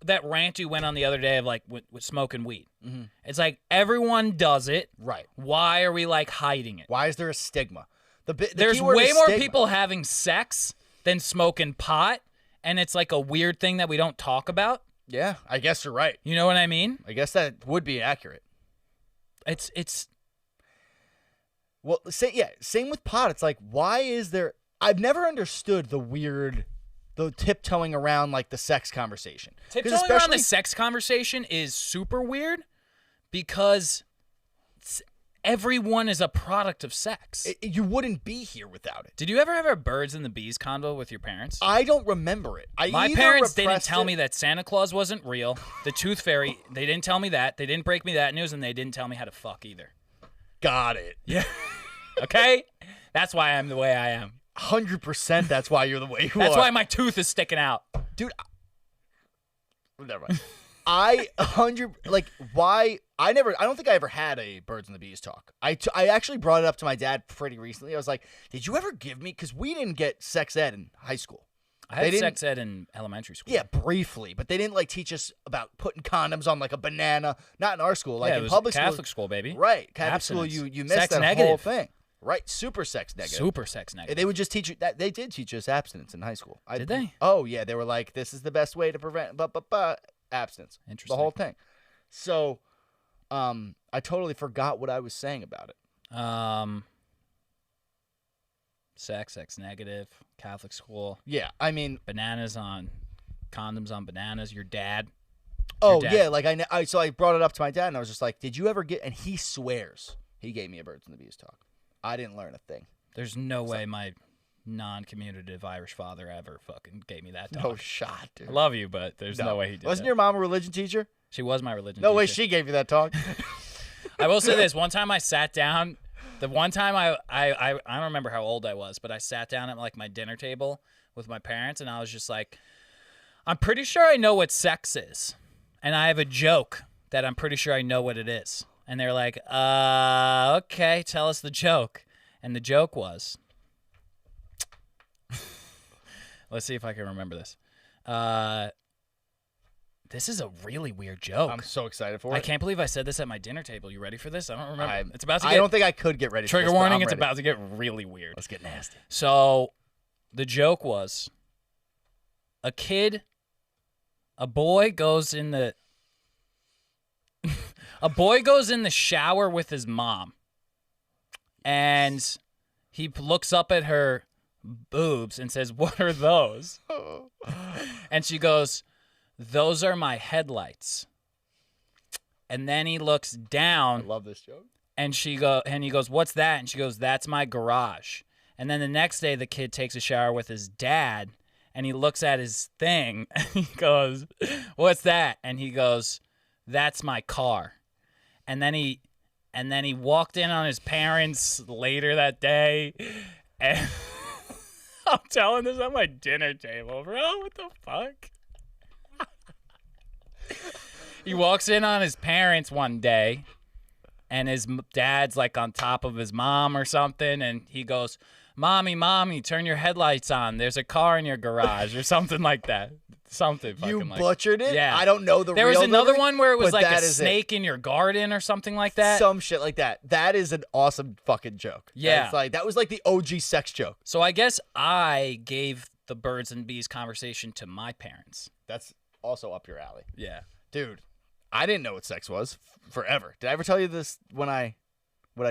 that rant you went on the other day of like with smoking weed. Mm-hmm. It's like everyone does it. Right. Why are we like hiding it? Why is there a stigma? The There's keyword way is more stigma. people having sex than smoking pot, and it's like a weird thing that we don't talk about. Yeah, I guess you're right. You know what I mean? I guess that would be accurate. It's Well, same with pot. It's like, why is there... I've never understood the tiptoeing around like the sex conversation. 'Cause tiptoeing around the especially- sex conversation is super weird because everyone is a product of sex. You wouldn't be here without it. Did you ever have a birds and the bees convo with your parents? I don't remember it. My either parents didn't repressed tell it- me that Santa Claus wasn't real. The Tooth Fairy, they didn't tell me that. They didn't break me that news, and they didn't tell me how to fuck either. Got it. Yeah. Okay? That's why I'm the way I am. 100% that's why you're the way you are. That's why my tooth is sticking out. Dude, never mind. I don't think I ever had a birds and the bees talk. I actually brought it up to my dad pretty recently. I was like, did you ever give me, because we didn't get sex ed in high school. I They had didn't- sex ed in elementary school. Yeah, briefly, but they didn't like teach us about putting condoms on like a banana. Not in our school, like Yeah, it in was public Catholic school. school, baby. Right, Catholic school, Abstinence. you missed Sex that negative. whole thing. Right, super sex negative. Super sex negative. They would just teach you that. They did teach us abstinence in high school. Did they? Oh yeah, they were like, this is the best way to prevent. abstinence. Interesting. The whole thing. So, I totally forgot what I was saying about it. Sex negative, Catholic school, Yeah, I mean, condoms on bananas, your dad. oh dad. yeah, like so I brought it up to my dad, and I was just like, "Did you ever get?" And he swears he gave me a birds and the bees talk. I didn't learn a thing. There's no way my non-commutative Irish father ever fucking gave me that talk. No shot, dude. I love you, but there's no way he did. Wasn't that. your mom a religion teacher? She was my religion No teacher. way she gave you that talk. I will say this. One time I sat down. The one time I don't remember how old I was, but I sat down at like my dinner table with my parents, and I was just like, I'm pretty sure I know what sex is. And I have a joke that I'm pretty sure I know what it is. And they're like, okay, tell us the joke. And the joke was, let's see if I can remember this. This is a really weird joke. I'm so excited for it. I can't believe I said this at my dinner table. You ready for this? I don't remember. It's about to get. I don't think I could get ready. Trigger for this, warning. but It's I'm ready. about to get really weird. Let's get nasty. So, the joke was, a boy goes in the shower with his mom, and he looks up at her boobs and says, "What are those?" And she goes, "Those are my headlights." And then he looks down. I love this joke. And he goes, "What's that?" And she goes, "That's my garage." And then the next day, the kid takes a shower with his dad, and he looks at his thing, and he goes, "What's that?" And he goes, "That's my car." And then he walked in on his parents later that day, and I'm telling this at my dinner table, bro. What the fuck? He walks in on his parents one day, and his dad's like on top of his mom or something, and he goes, Mommy, turn your headlights on. There's a car in your garage," or something like that. Something fucking You like butchered it? Yeah. I don't know the There real was another lyric, one where it was but like a that is it. snake in your garden or something like that. Some shit like that. That is an awesome fucking joke. Yeah. It's like, that was like the OG sex joke. So I guess I gave the birds and bees conversation to my parents. That's also up your alley. Yeah. Dude, I didn't know what sex was forever. Did I ever tell you this what I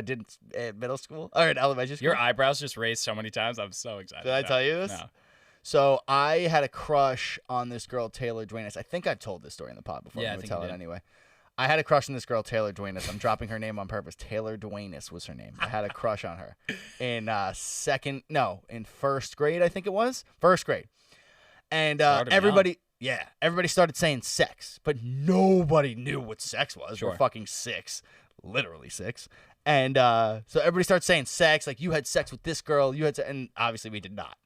did in middle school? Or in elementary school? Your eyebrows just raised so many times. I'm so excited. Did I tell you this? No. So I had a crush on this girl, Taylor Duenas. I think I've told this story in the pod before. Yeah, I'm I going to think tell you it did. anyway. I had a crush on this girl, Taylor Duenas. I'm dropping her name on purpose. Taylor Duenas was her name. I had a crush on her in first grade, I think it was. First grade. And Started everybody started saying sex, but nobody knew what sex was. Sure. We're fucking 6, literally 6. And so everybody starts saying sex, like, you had sex with this girl, and obviously we did not.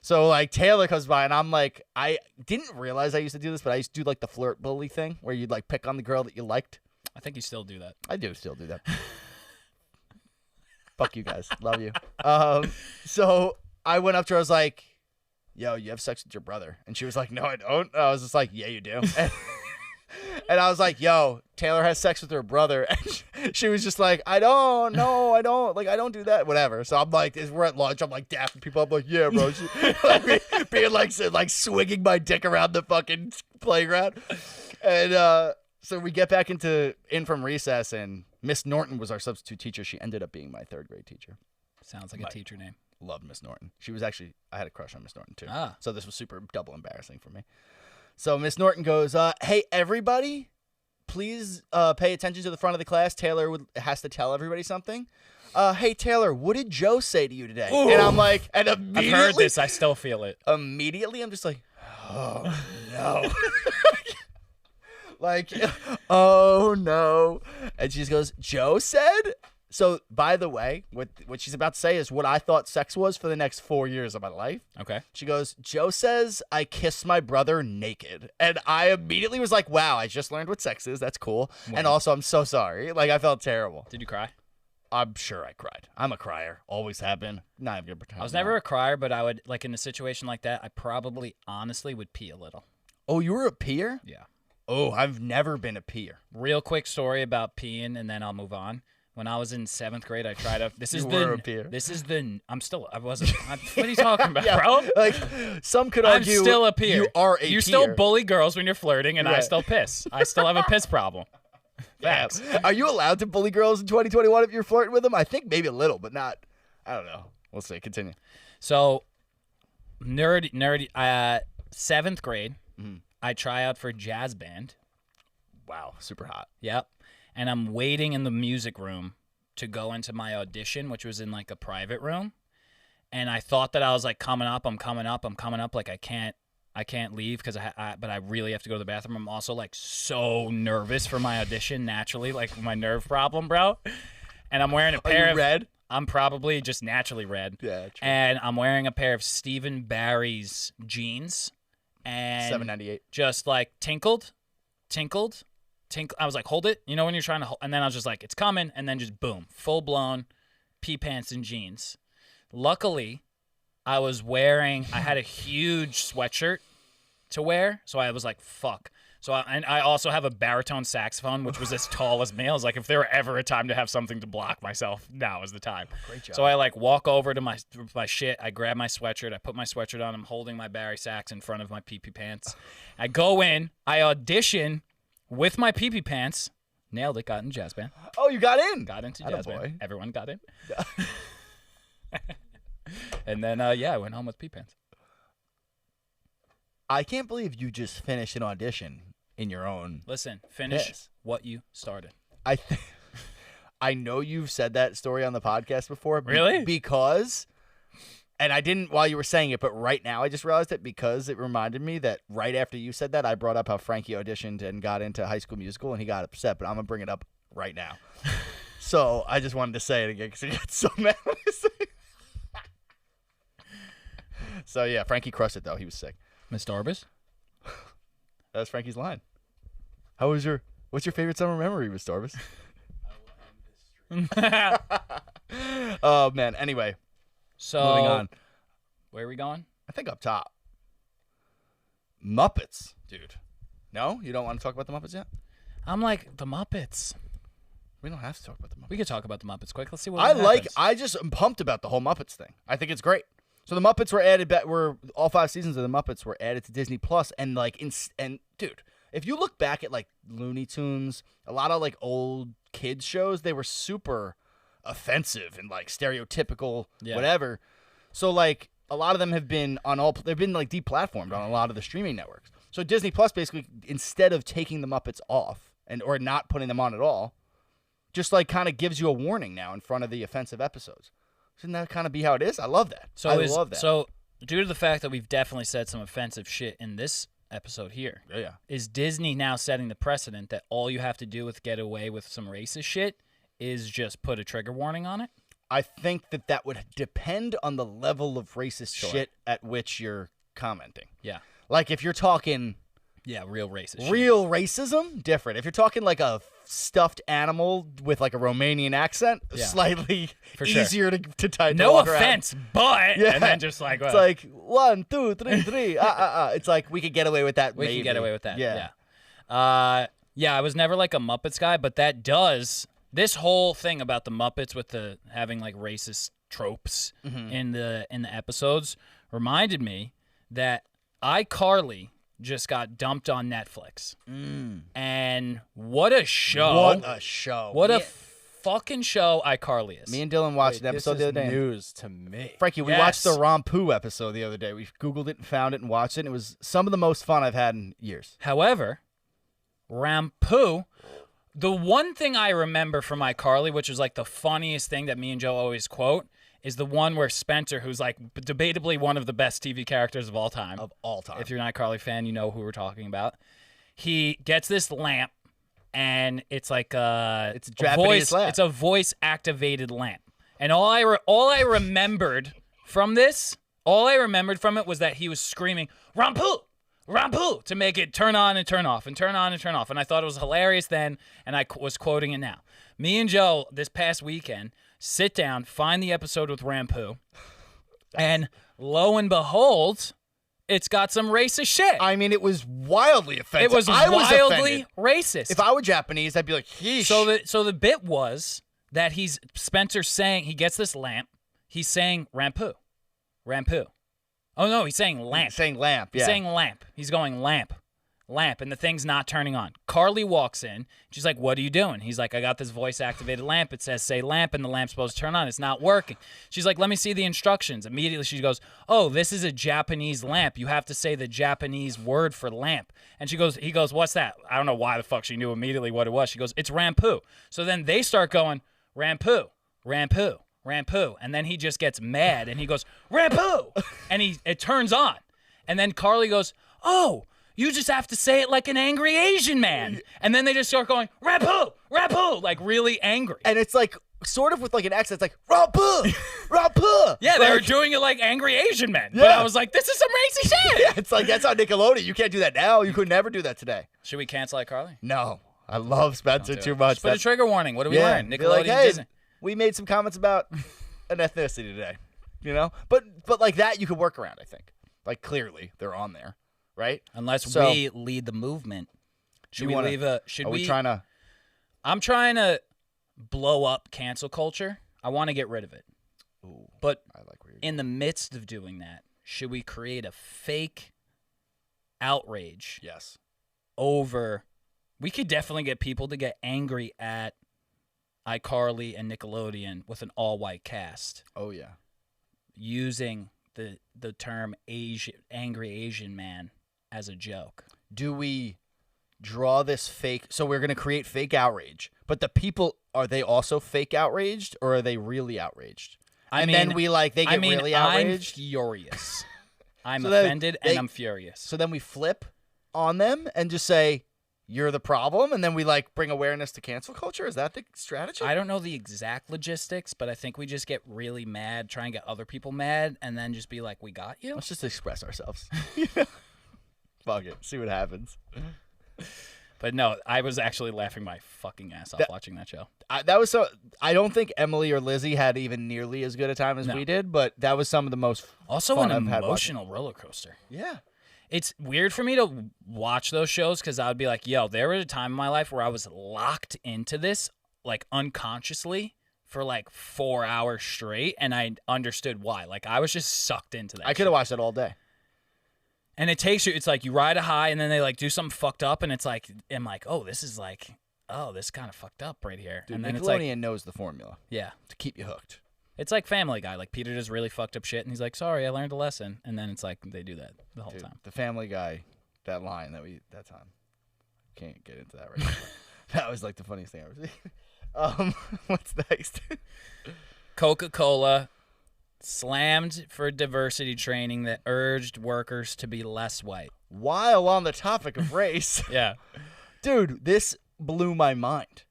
So, like, Taylor comes by, and I'm like, I didn't realize I used to do this, but I used to do, like, the flirt bully thing, where you'd, like, pick on the girl that you liked. I think you still do that. I do still do that. Fuck you guys. Love you. So I went up to her, I was like, yo, you have sex with your brother? And she was like, no, I don't. I was just like, yeah, you do. And I was like, yo, Taylor has sex with her brother. And she was just like, I don't. Like, I don't do that. Whatever. So I'm like, as we're at lunch, I'm like dapping people. I'm like, yeah, bro. Like, being like swinging my dick around the fucking playground. And so we get back in from recess, and Miss Norton was our substitute teacher. She ended up being my 3rd grade teacher. Sounds like a teacher name. Loved Miss Norton. She was actually, I had a crush on Miss Norton too. Ah. So this was super double embarrassing for me. So Miss Norton goes, hey, everybody, please pay attention to the front of the class. Taylor has to tell everybody something. Hey, Taylor, what did Joe say to you today? Ooh. And I'm like, and I've immediately, heard this. I still feel it. Immediately, I'm just like, oh, no. Like, oh, no. And she just goes, Joe said? So, by the way, what she's about to say is what I thought sex was for the next 4 years of my life. Okay. She goes, Joe says I kissed my brother naked. And I immediately was like, wow, I just learned what sex is. That's cool. Wow. And also, I'm so sorry. Like, I felt terrible. Did you cry? I'm sure I cried. I'm a crier. Always have been. Not even gonna pretend. I was never a crier, but I would, like, in a situation like that, I probably honestly would pee a little. Oh, you were a peer? Yeah. Oh, I've never been a peer. Real quick story about peeing, and then I'll move on. when I was in 7th grade, I tried out. This is You the. were a peer. This is the. I'm still. I wasn't. What are you talking about, bro? Like some could I'm argue, still a peer. You are a You peer. still bully girls when you're flirting, and I Right. still piss. I still have a piss problem. Facts. Are you allowed to bully girls in 2021 if you're flirting with them? I think maybe a little, but not. I don't know. We'll see. Continue. So, nerdy. 7th grade, Mm-hmm. I try out for jazz band. Wow, super hot. Yep. And I'm waiting in the music room to go into my audition, which was in like a private room. And I thought that I was like coming up. Like I can't leave because but I really have to go to the bathroom. I'm also like so nervous for my audition naturally, like my nerve problem, bro. And I'm wearing a pair of red. I'm probably just naturally red. Yeah, true. And I'm wearing a pair of Stephen Barry's jeans. And $7.98. just like tinkled. I was like, hold it. You know when you're trying to hold, and then I was just like, it's coming. And then just boom, full blown pee pants and jeans. Luckily, I had a huge sweatshirt to wear. So I was like, fuck. So I also have a baritone saxophone, which was as tall as me. I was like, if there were ever a time to have something to block myself, now is the time. Great job. So I like walk over to my shit. I grab my sweatshirt. I put my sweatshirt on. I'm holding my Barry sax in front of my pee-pee pants. I go in. I audition with my pee-pee pants. Nailed it. Got in jazz band. Oh, you got in. Got into Atta jazz boy. band. Everyone got in. And then, I went home with pee pants. I can't believe you just finished an audition in your own. Listen, finish Yes. what you started. I know you've said that story on the podcast before. Really? Because, and I didn't while you were saying it, but right now I just realized it because it reminded me that right after you said that, I brought up how Frankie auditioned and got into High School Musical, and he got upset, but I'm going to bring it up right now. So I just wanted to say it again because he got so mad when I said it. So yeah, Frankie crushed it, though. He was sick. Miss Darbus? That was Frankie's line. What's your favorite summer memory, Miss Darbus? Oh, man. Anyway, So, moving on. Where are we going? I think up top. Muppets, dude. No? You don't want to talk about the Muppets yet? I'm like, the Muppets. We don't have to talk about the Muppets. We could talk about the Muppets quick. Let's see what I just am pumped about the whole Muppets thing. I think it's great. So the Muppets were added back. All 5 seasons of the Muppets were added to Disney Plus, and dude, if you look back at like Looney Tunes, a lot of like old kids shows, they were super offensive and like stereotypical, whatever. So like a lot of them have been they've been like deplatformed on a lot of the streaming networks. So Disney Plus basically, instead of taking the Muppets off or not putting them on at all, just like kind of gives you a warning now in front of the offensive episodes. Shouldn't that kind of be how it is? I love that. I love that. So, due to the fact that we've definitely said some offensive shit in this episode here, is Disney now setting the precedent that all you have to do with get away with some racist shit is just put a trigger warning on it? I think that would depend on the level of racist shit at which you're commenting. Yeah. Like if you're talking real racist real racism, different. If you're talking like a stuffed animal with like a Romanian accent, slightly easier to type. No offense, but and then just like it's like 1, 2, 3, 3. It's like we could get away with that. We can get away with that. Yeah. I was never like a Muppets guy, but that does this whole thing about the Muppets with the having like racist tropes in the episodes reminded me that iCarly just got dumped on Netflix. And what a show. What a show. What a fucking show iCarly is. Me and Dylan watched an episode the other day. News to me. Frankie, we watched the Rompu episode the other day. We Googled it and found it and watched it. And it was some of the most fun I've had in years. However, Rampu, the one thing I remember from iCarly, which is like the funniest thing that me and Joe always quote, is the one where Spencer, who's like debatably one of the best TV characters of all time. If you're an iCarly fan, you know who we're talking about. He gets this lamp, and it's like it's a Japanese lamp. It's a voice activated lamp. And all I remembered from it was that he was screaming "Rampu, Rampu" to make it turn on and turn off and turn on and turn off. And I thought it was hilarious then, and I was quoting it now. Me and Joe this past weekend sit down, find the episode with Rampu, and lo and behold, it's got some racist shit. I mean, it was wildly offensive. It was wildly racist. If I were Japanese, I'd be like, yeesh. So the bit was that Spencer's saying, he gets this lamp. He's saying rampoo. Rampoo. Oh, no, he's saying lamp. He's saying lamp, yeah. He's saying lamp. He's going lamp. Lamp, and the thing's not turning on. Carly walks in. She's like, what are you doing? He's like, I got this voice-activated lamp. It says, say lamp, and the lamp's supposed to turn on. It's not working. She's like, let me see the instructions. Immediately she goes, oh, this is a Japanese lamp. You have to say the Japanese word for lamp. And he goes, what's that? I don't know why the fuck she knew immediately what it was. She goes, it's rampoo. So then they start going, rampoo, rampoo, rampoo. And then he just gets mad, and he goes, rampoo. And it turns on. And then Carly goes, oh, you just have to say it like an angry Asian man. And then they just start going, rampoo, rampoo, like really angry. And it's like, sort of with like an accent, it's like, rampoo, rampoo. Yeah, they were doing it like angry Asian men. Yeah. But I was like, this is some racy shit. Yeah, it's like, that's on Nickelodeon. You can't do that now. You could never do that today. Should we cancel like Carly? No. I love Spencer too much. Just put a trigger warning. What do we learn? Nickelodeon, like, hey, Disney. We made some comments about an ethnicity today, you know? But like that, you could work around, I think. Like, clearly, they're on there. Right? Unless we lead the movement. Should we leave a... Should we... trying to... I'm trying to blow up cancel culture. I want to get rid of it. Ooh, but I like where you're in the midst of doing that, should we create a fake outrage? Yes. Over... We could definitely get people to get angry at iCarly and Nickelodeon with an all-white cast. Oh, yeah. Using the term angry Asian man as a joke. Do we draw this fake? So we're going to create fake outrage, but the people, are they also fake outraged, or are they really outraged? Then we they get really outraged? I'm furious. I'm offended and I'm furious. So then we flip on them and just say, you're the problem, and then we bring awareness to cancel culture? Is that the strategy? I don't know the exact logistics, but I think we just get really mad, try and get other people mad, and then just be like, we got you? Let's just express ourselves. Fuck it. See what happens. But no, I was actually laughing my fucking ass off watching that show. I don't think Emily or Lizzie had even nearly as good a time as we did, but that was some of the most also fun an I've emotional roller coaster. Yeah. It's weird for me to watch those shows because I would be like, yo, there was a time in my life where I was locked into this, unconsciously, for 4 hours straight, and I understood why. I was just sucked into that. I could have watched it all day. And it takes you, it's you ride a high, and then they do something fucked up, and it's I'm like, oh, this is this kind of fucked up right here. Dude, and then Nickelodeon knows the formula. Yeah. To keep you hooked. It's like Family Guy. Peter does really fucked up shit, and he's like, sorry, I learned a lesson. And then it's they do that the whole time. The Family Guy, that line that time. Can't get into that right now. That was the funniest thing I've ever seen. What's next? Coca-Cola slammed for diversity training that urged workers to be less white. While on the topic of race. Yeah. Dude, this blew my mind.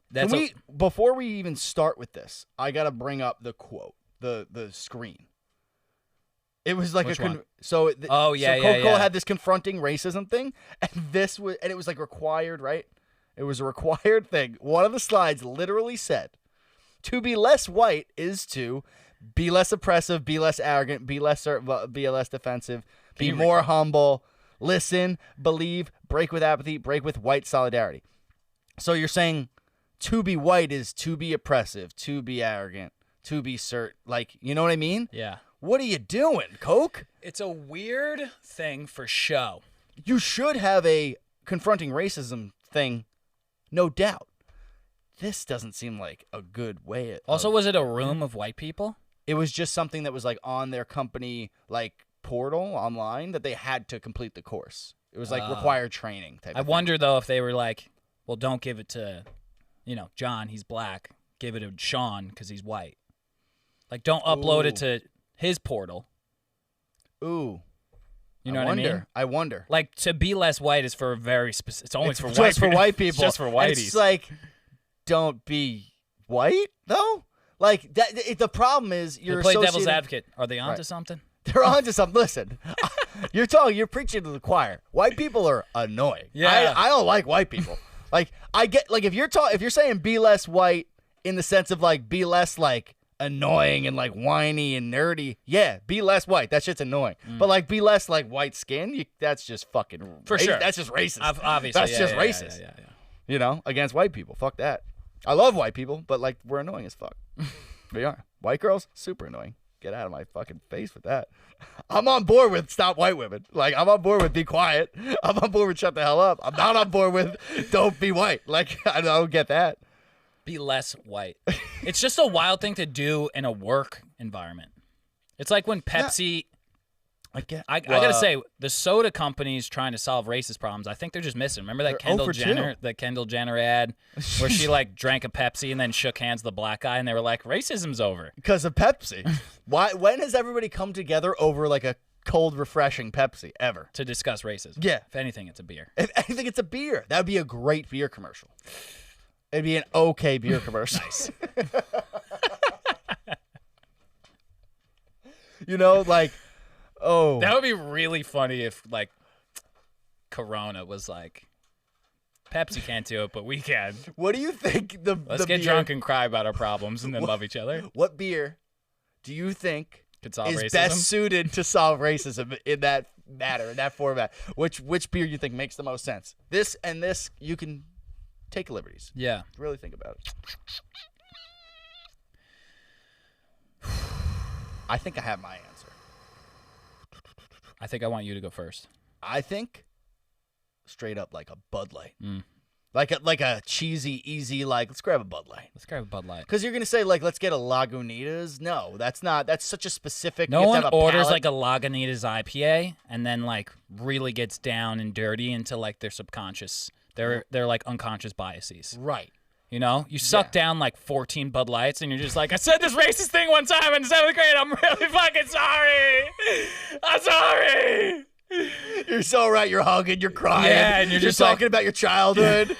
Before we even start with this, I got to bring up the quote, the screen. It was Which one? So Coca-Cola had this confronting racism thing, and it was required, right? It was a required thing. One of the slides literally said, to be less white is to be less oppressive, be less arrogant, be less defensive, be more humble, listen, believe, break with apathy, break with white solidarity. So you're saying to be white is to be oppressive, to be arrogant, to be you know what I mean? Yeah. What are you doing, Coke? It's a weird thing for show. You should have a confronting racism thing, no doubt. This doesn't seem like a good way. Also, was it a room of white people? It was just something that was on their company portal online that they had to complete the course. It was required training type. I wonder though if they were well, don't give it to, John, he's black. Give it to Sean because he's white. Don't upload it to his portal. Ooh. You know what I mean? I wonder. To be less white is for a very specific. It's only for white. Just for white people. It's just for whiteys. It's don't be white though. That. The problem is you're play devil's advocate. Are they onto something? They're onto something. Listen, you're preaching to the choir. White people are annoying. Yeah. I don't like white people. I get if you're saying be less white in the sense of be less annoying and whiny and nerdy. Yeah, be less white. That shit's annoying. But be less white skin. That's just fucking for sure. That's just racist. Obviously, that's just racist. Yeah. Against white people. Fuck that. I love white people, but like we're annoying as fuck. We are. White girls, super annoying. Get out of my fucking face with that. I'm on board with stop white women. Like, I'm on board with be quiet. I'm on board with shut the hell up. I'm not on board with don't be white. Like, I don't get that. Be less white. It's just a wild thing to do in a work environment. It's like when Pepsi... I gotta say, the soda companies trying to solve racist problems, I think they're just missing. Remember that Kendall Jenner ad where she like drank a Pepsi and then shook hands with the black guy and they were like, racism's over. Because of Pepsi. Why? When has everybody come together over like a cold, refreshing Pepsi ever? To discuss racism. Yeah. If anything, it's a beer. If anything, it's a beer. That would be a great beer commercial. It'd be an okay beer commercial. Nice. You know, like... Oh, that would be really funny if, like, Corona was like, Pepsi can't do it, but we can. What do you think Let's get drunk and cry about our problems and then love each other. What beer do you think could solve is racism? best suited to solve racism in that matter, in that format? Which beer you think makes the most sense? This and this, you can take liberties. Yeah. Really think about it. I think I have my answer. I think I want you to go first. I think straight up like a Bud Light. Like a cheesy, easy, like, let's grab a Bud Light. Let's grab a Bud Light. Because you're going to say, like, let's get a Lagunitas. No, that's not. That's such a specific. No one orders, like, a Lagunitas IPA and then, like, really gets down and dirty into, like, their subconscious. They're like, unconscious biases. Right. You know? You suck down, like, 14 Bud Lights and you're just like, I said this racist thing one time in 7th grade. I'm really fucking sorry. I'm sorry. You're so right. You're hugging. You're crying. Yeah, and you're just talking about your childhood.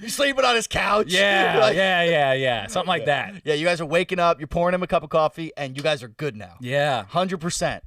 You're sleeping on his couch. Yeah, yeah. Something like that. Yeah, you guys are waking up. You're pouring him a cup of coffee, and you guys are good now. Yeah. 100%.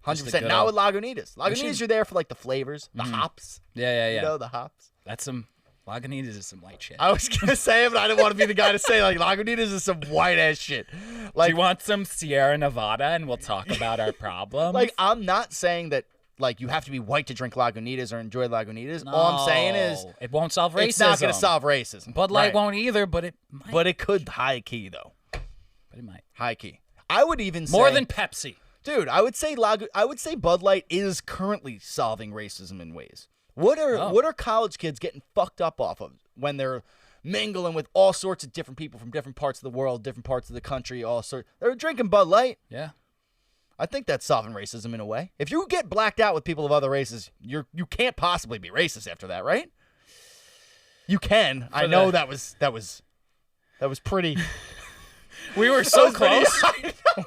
100%. Now with Lagunitas. Lagunitas, you're there for, like, the flavors, the hops. Yeah. You know, the hops. That's some... Lagunitas is some white shit. I was going to say it, but I didn't want to be the guy to say, like, Lagunitas is some white-ass shit. Like, do you want some Sierra Nevada and we'll talk about our problems? Like, I'm not saying that, like, you have to be white to drink Lagunitas or enjoy Lagunitas. No, all I'm saying is... it won't solve racism. It's not going to solve racism. Bud Light won't either, but it might. But it could high-key, though. But it might. High-key. I would even say... More than Pepsi. Dude, I would say Bud Light is currently solving racism in ways. What are college kids getting fucked up off of when they're mingling with all sorts of different people from different parts of the world, different parts of the country, they're drinking Bud Light. Yeah. I think that's solving racism in a way. If you get blacked out with people of other races, you can't possibly be racist after that, right? You can. I know that was pretty. We were so close.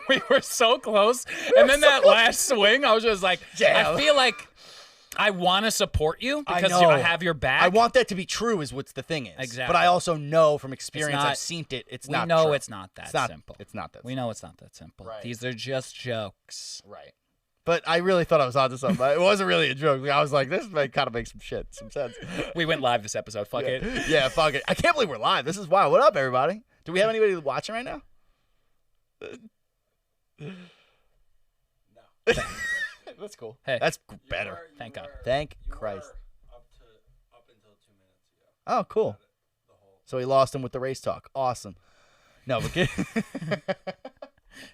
We were so close. And then that last swing, I was just like, I feel like I want to support you because I have your back. I want that to be true is what the thing is. Exactly. But I also know from experience, I've seen it, it's not true. We know it's not that simple. It's not that simple. We know it's not that simple. Right. These are just jokes. Right. But I really thought I was onto something. It wasn't really a joke. I was like, this might kind of make some sense. We went live this episode. Fuck it. Yeah, fuck it. I can't believe we're live. This is wild. What up, everybody? Do we have anybody watching right now? No. That's cool. Hey. That's better. Thank God. Thank Christ. Up until 2 minutes ago. Oh, cool. So he lost him with the race talk. Awesome. No, but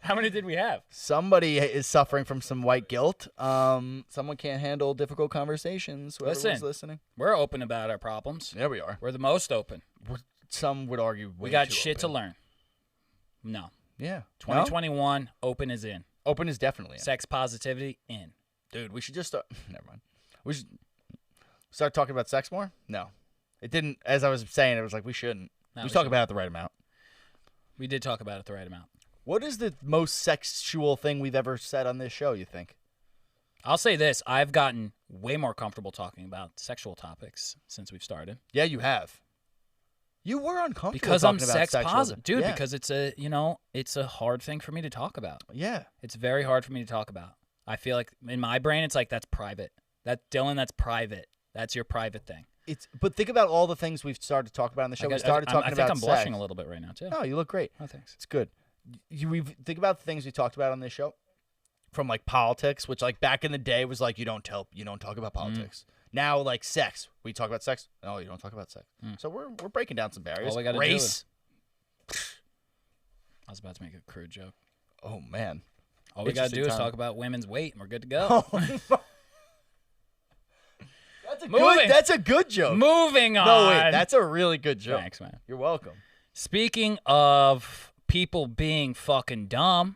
how many did we have? Somebody is suffering from some white guilt. Someone can't handle difficult conversations. Whoever's listening. We're open about our problems. There we are. We're the most open. Some would argue we got too shit open. to learn. No. Yeah. 2021, open is in. Open is definitely in. Sex positivity, in. Dude, we should just start. Never mind. We should start talking about sex more? No. It didn't, as I was saying, it was like we shouldn't. No, we talk about it the right amount. We did talk about it the right amount. What is the most sexual thing we've ever said on this show, you think? I'll say this. I've gotten way more comfortable talking about sexual topics since we've started. Yeah, you have. You were uncomfortable because talking I'm about sex sexual. positive, dude. Yeah. Because it's a hard thing for me to talk about. Yeah, it's very hard for me to talk about. I feel like in my brain, it's like that's private. That's private. That's your private thing. But think about all the things we've started to talk about on the show. We started talking about I think I'm blushing sex. a little bit right now too. Oh, you look great. Oh, thanks. It's good. We think about the things we talked about on this show, from like politics, which like back in the day was like you don't talk about politics. Now, like sex. We talk about sex? No, you don't talk about sex. So we're breaking down some barriers. All we gotta Race. I was about to make a crude joke. Oh, man. All we gotta do is Interesting talk about women's weight, and we're good to go. That's a good joke. Moving on. No, wait. That's a really good joke. Thanks, man. You're welcome. Speaking of people being fucking dumb,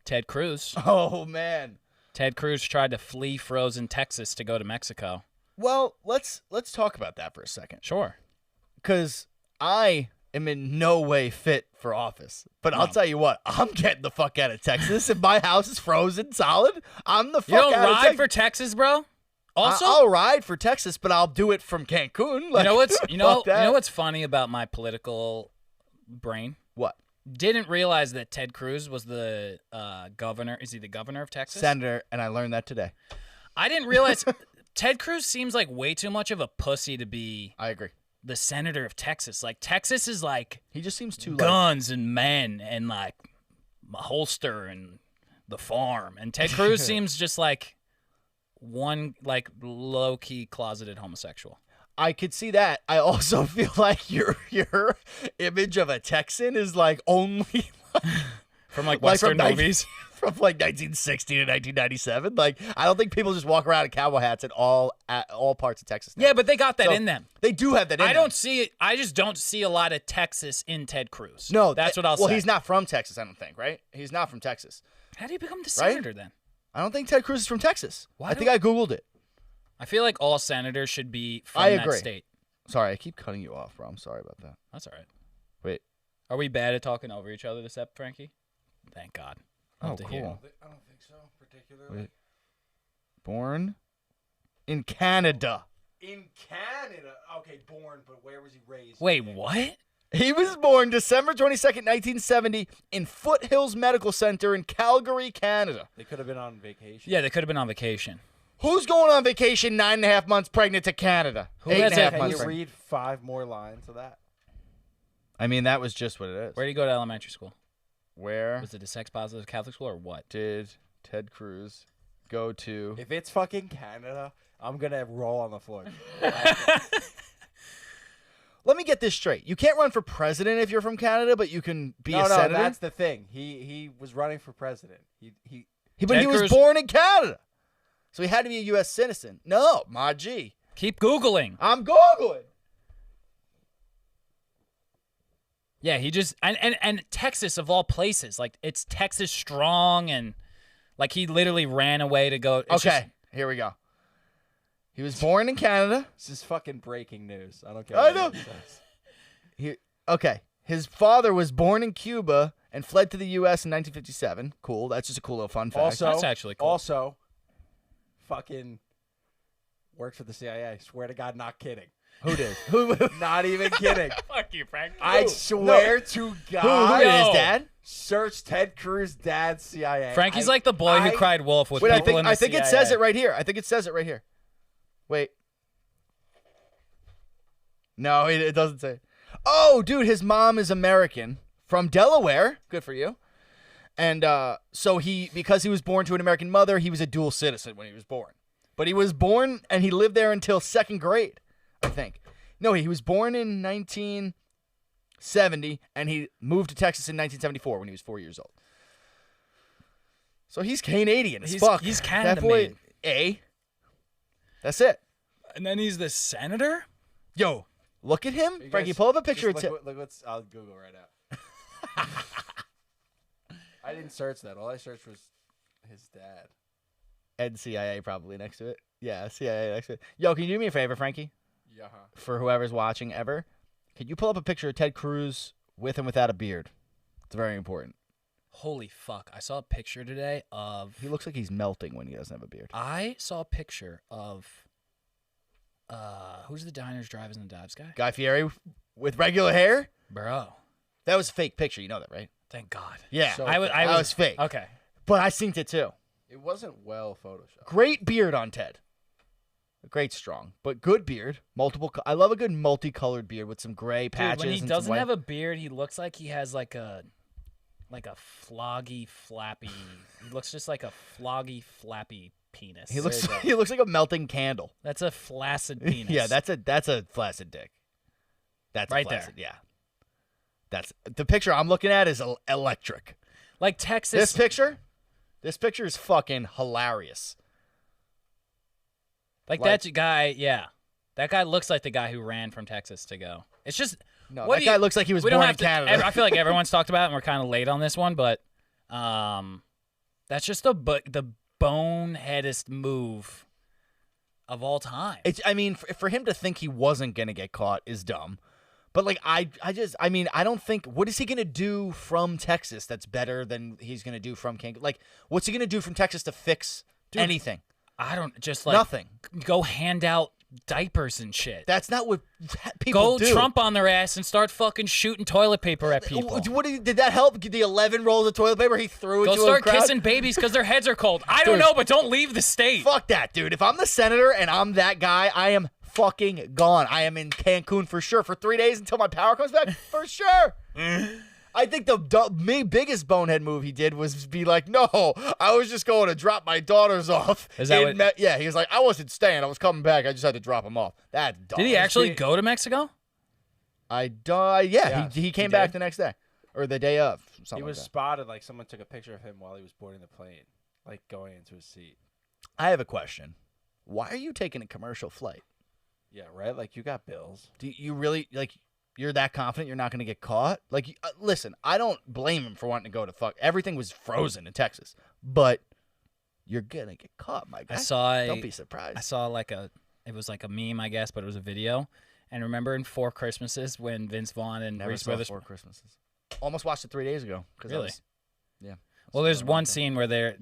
Ted Cruz. Oh, man. Ted Cruz tried to flee frozen Texas to go to Mexico. Well, let's talk about that for a second. Sure. Because I am in no way fit for office. But I'll tell you what, I'm getting the fuck out of Texas. If my house is frozen solid, I'm the fuck You don't out of ride Texas. for Texas, bro? Also, I'll ride for Texas, but I'll do it from Cancun. Like, you know fuck that. what's funny about my political brain? What? Didn't realize that Ted Cruz was the governor. Is he the governor of Texas? Senator, and I learned that today. I didn't realize Ted Cruz seems like way too much of a pussy to be I agree. the senator of Texas. Like, Texas is like He just seems too guns and men and like a holster and the farm. And Ted Cruz seems just like one like low-key closeted homosexual. I could see that. I also feel like your image of a Texan is like only From like like Western from movies. from like 1960 to 1997. Like I don't think people just walk around in cowboy hats at all parts of Texas now. Yeah, but they got that So, in them. They do have that in I them. don't see it. I just don't see a lot of Texas in Ted Cruz. No, that's what I'll say. Well, he's not from Texas, I don't think, right? He's not from Texas. How do you become the Right? senator then? I don't think Ted Cruz is from Texas. Why I think I Googled it. I feel like all senators should be from I that agree. state. Sorry, I keep cutting you off, bro. I'm sorry about that. That's all right. Wait. Are we bad at talking over each other this ep, Frankie? Thank God. Love Oh, to hear. cool. I don't think so, particularly. Wait. Born in Canada. In Canada. Okay, born, but where was he raised? Wait, what? He was born December 22nd, 1970 in Foothills Medical Center in Calgary, Canada. They could have been on vacation. Yeah, they could have been on vacation. Who's going on vacation 9.5 months pregnant to Canada? Who Eight has and a half a- Can months you pregnant. read 5 more lines of that? I mean, that was just what it is. Where did you go to elementary school? Where Was it a sex positive Catholic school or what? did Ted Cruz go to? If it's fucking Canada, I'm going to roll on the floor. Let me get this straight. You can't run for president if you're from Canada, but you can be a No, senator. that's the thing. He was running for president. But Ted he was Cruz- born in Canada, so he had to be a U.S. citizen. No, my G. Keep Googling. I'm Googling. Yeah, he just and Texas of all places, like it's Texas strong and like he literally ran away to go. It's Okay, here we go. He was born in Canada. This is fucking breaking news. I don't care. I what know. anyone says. Okay. His father was born in Cuba and fled to the U.S. in 1957. Cool. That's just a cool little fun fact. Also, That's actually cool. Also, fucking worked for the CIA. Swear to God, not kidding. Who did? Who? Not even kidding. Fuck you, Frank. I swear to Who God. did his dad? Search Ted Cruz dad's CIA. Frankie's like the boy who cried wolf with Wait, people in the I think CIA. it says it right here. I think it says it right here. Wait. No, it doesn't say. Oh, dude, his mom is American from Delaware. Good for you. And so because he was born to an American mother, he was a dual citizen when he was born. But he was born and he lived there until 2nd grade, I think. No, he was born in 1970 and he moved to Texas in 1974 when he was 4 years old. So he's Canadian as fuck. He's That Canada boy, made. That's it. And then he's the senator? Yo, look at him. You Frankie, guys pull up a picture of just Ted. look what's. I'll Google right now. I didn't search that. All I searched was his dad. And CIA probably next to it. Yeah, CIA next to it. Yo, can you do me a favor, Frankie? Yeah. For whoever's watching ever, could you pull up a picture of Ted Cruz with and without a beard? It's very important. Holy fuck. I saw a picture today of... He looks like he's melting when he doesn't have a beard. I saw a picture of... who's the Diners, Drive-Ins, and Dives guy? Guy Fieri with regular hair? Bro. That was a fake picture. You know that, right? Thank God. Yeah. So I that was fake. Okay. But I synced it too. It wasn't well photoshopped. Great beard on Ted. Great strong, but good beard. I love a good multicolored beard with some gray patches. Dude, when he and doesn't some white. have a beard, he looks like he has like a like a floggy, flappy. He looks just like a floggy, flappy penis. He looks like a melting candle. That's a flaccid penis. Yeah, that's a flaccid dick. That's Right a flaccid, there. yeah. That's the picture I'm looking at is electric. like Texas. This picture is fucking hilarious. Like that guy, yeah. That guy looks like the guy who ran from Texas to go. It's just No, what that guy looks like he was we don't born have in Canada. I feel like everyone's talked about it, and we're kind of late on this one, but that's just the boneheadest move of all time. I mean, for him to think he wasn't gonna get caught is dumb. But like, I don't think. What is he gonna do from Texas that's better than he's gonna do from Cancun? Like, what's he gonna do from Texas to fix anything? I don't just like Nothing. Go hand out diapers and shit. That's not what people Go do. Trump on their ass and start fucking shooting toilet paper at people. Did that help? The 11 rolls of toilet paper he threw Go into a start crowd? kissing babies because their heads are cold. I don't Dude. know, but don't leave the state. Fuck that, dude. If I'm the senator and I'm that guy, I am fucking gone. I am in Cancun for sure for 3 days until my power comes back for sure. I think the biggest bonehead move he did was be like, no, I was just going to drop my daughters off. Is that what- Yeah, he was like, I wasn't staying. I was coming back. I just had to drop them off. That's dumb. Did he actually go to Mexico? Yeah, he came back did. the next day. Or the day of. Something He was like that. spotted, like someone took a picture of him while he was boarding the plane, like going into his seat. I have a question. Why are you taking a commercial flight? Yeah, right? Like, you got bills. Do you really, like, you're that confident you're not going to get caught? Like, listen, I don't blame him for wanting to go to fuck. Everything was frozen in Texas. But you're going to get caught, my guy. Don't be surprised. I saw it was like a meme, I guess, but it was a video. And remember in 4 Christmases when Vince Vaughn and Never Reese saw Witherspoon. 4 Christmases. Almost watched it 3 days ago. Really? Yeah. Well, there's one scene where the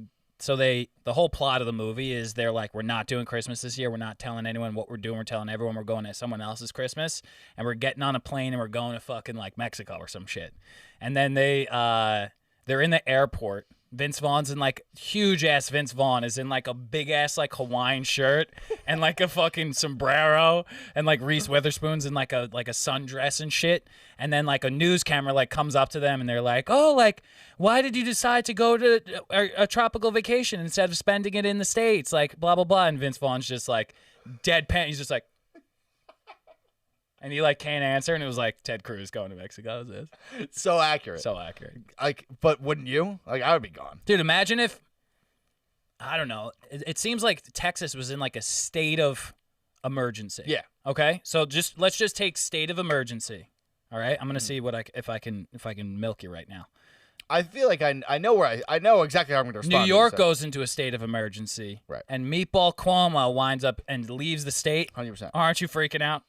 whole plot of the movie is they're like, we're not doing Christmas this year. We're not telling anyone what we're doing. We're telling everyone we're going to someone else's Christmas, and we're getting on a plane and we're going to fucking like Mexico or some shit. And then they're in the airport. Vince Vaughn's in like huge ass Vince Vaughn is in like a big ass like Hawaiian shirt and like a fucking sombrero, and like Reese Witherspoon's in like a sundress and shit. And then like a news camera like comes up to them and they're like, oh, like, why did you decide to go to a tropical vacation instead of spending it in the States? Like blah blah blah. And Vince Vaughn's just like deadpan. He's just like, and he like can't answer. And it was like Ted Cruz going to Mexico. Is this So accurate. so accurate? Like, but wouldn't you? Like, I would be gone. Dude, imagine if, I don't know, it seems like Texas was in like a state of emergency. Yeah. Okay? So let's just take state of emergency. All right? I'm going to see if I can milk you right now. I feel like I know I know exactly how I'm going to respond. New York goes into a state of emergency. Right. And Meatball Cuomo winds up and leaves the state. 100%. Aren't you freaking out?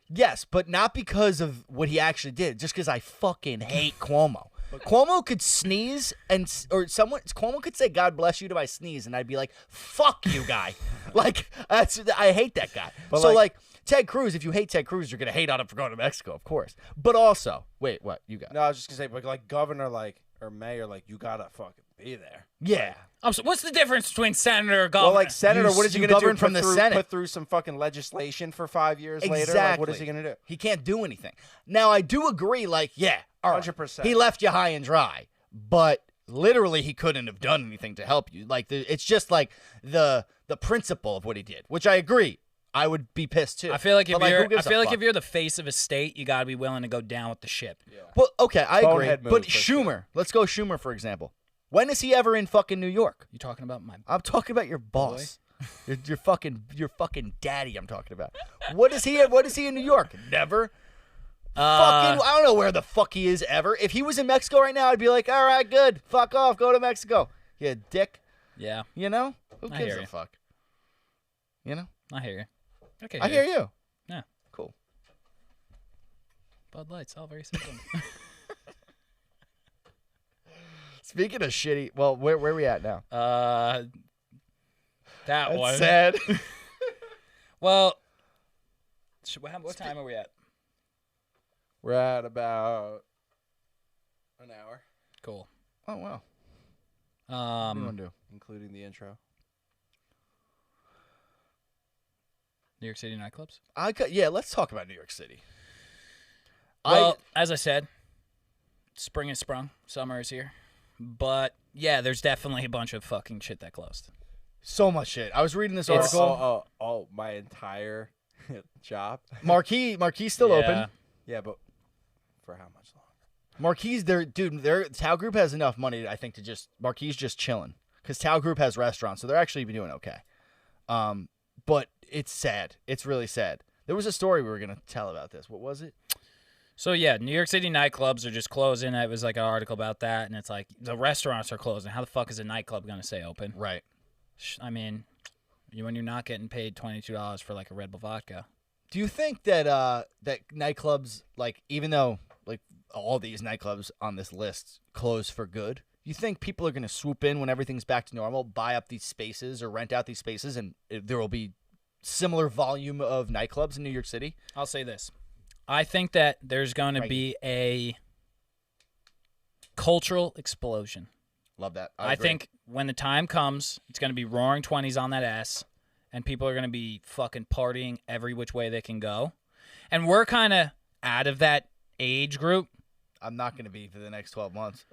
Yes, but not because of what he actually did. Just because I fucking hate Cuomo. Cuomo could sneeze Cuomo could say "God bless you" to my sneeze, and I'd be like, "Fuck you, guy!" Like I hate that guy. But so like Ted Cruz, if you hate Ted Cruz, you're gonna hate on him for going to Mexico, of course. But also, wait, what you got? No, I was just gonna say, but like governor, like or mayor, like you gotta fucking be there. Yeah. So what's the difference between senator or governor? Well, like senator, what is he you gonna do? govern from the Senate. Put through some fucking legislation for 5 years later. Exactly. Like, what is he gonna do? He can't do anything. Now, I do agree. Like, yeah, all right, 100%. he left you high and dry, but literally, he couldn't have done anything to help you. Like, it's just like the principle of what he did, which I agree. I would be pissed too. I feel like But, who gives a fuck? if you're the face of a state, you got to be willing to go down with the ship. Yeah. Well, okay, I agree. Bonehead move, But for sure. Schumer, let's go Schumer for example. When is he ever in fucking New York? You talking about my I'm talking about your boss. your fucking daddy. I'm talking about. What is he in New York? Never. Fucking, I don't know where the fuck he is ever. If he was in Mexico right now, I'd be like, all right, good. Fuck off. Go to Mexico. You dick. Yeah, You know? Who I gives hear a you. fuck? You know? I hear you. Okay, I hear you. Yeah. Cool. Bud Light's all very simple. Speaking of shitty, well, where we at now? that That's one. sad. Well, what time are we at? We're at about an hour, Oh, Cool. wow. What do you want to do? including the intro. New York City nightclubs. Yeah, let's talk about New York City. Well, as I said, spring has sprung. Summer is here. But, yeah, there's definitely a bunch of fucking shit that closed. So much shit. I was reading this It's- article. Oh, my entire job. Marquee's still open. Yeah, but for how much longer? Marquis, their Tao Group has enough money, I think, to just Marquis just chilling because Tao Group has restaurants, so they're actually doing okay. But it's sad. It's really sad. There was a story we were gonna tell about this. What was it? So, yeah, New York City nightclubs are just closing. It was like an article about that, and it's like the restaurants are closing. How the fuck is a nightclub going to stay open? Right. I mean, when you're not getting paid $22 for like a Red Bull vodka. Do you think that that nightclubs, like, even though like all these nightclubs on this list close for good, you think people are going to swoop in when everything's back to normal, buy up these spaces or rent out these spaces, and there will be similar volume of nightclubs in New York City? I'll say this. I think that there's going to be a cultural explosion. Love that. I agree. think when the time comes, it's going to be roaring 20s on that ass, and people are going to be fucking partying every which way they can go. And we're kind of out of that age group. I'm not going to be for the next 12 months.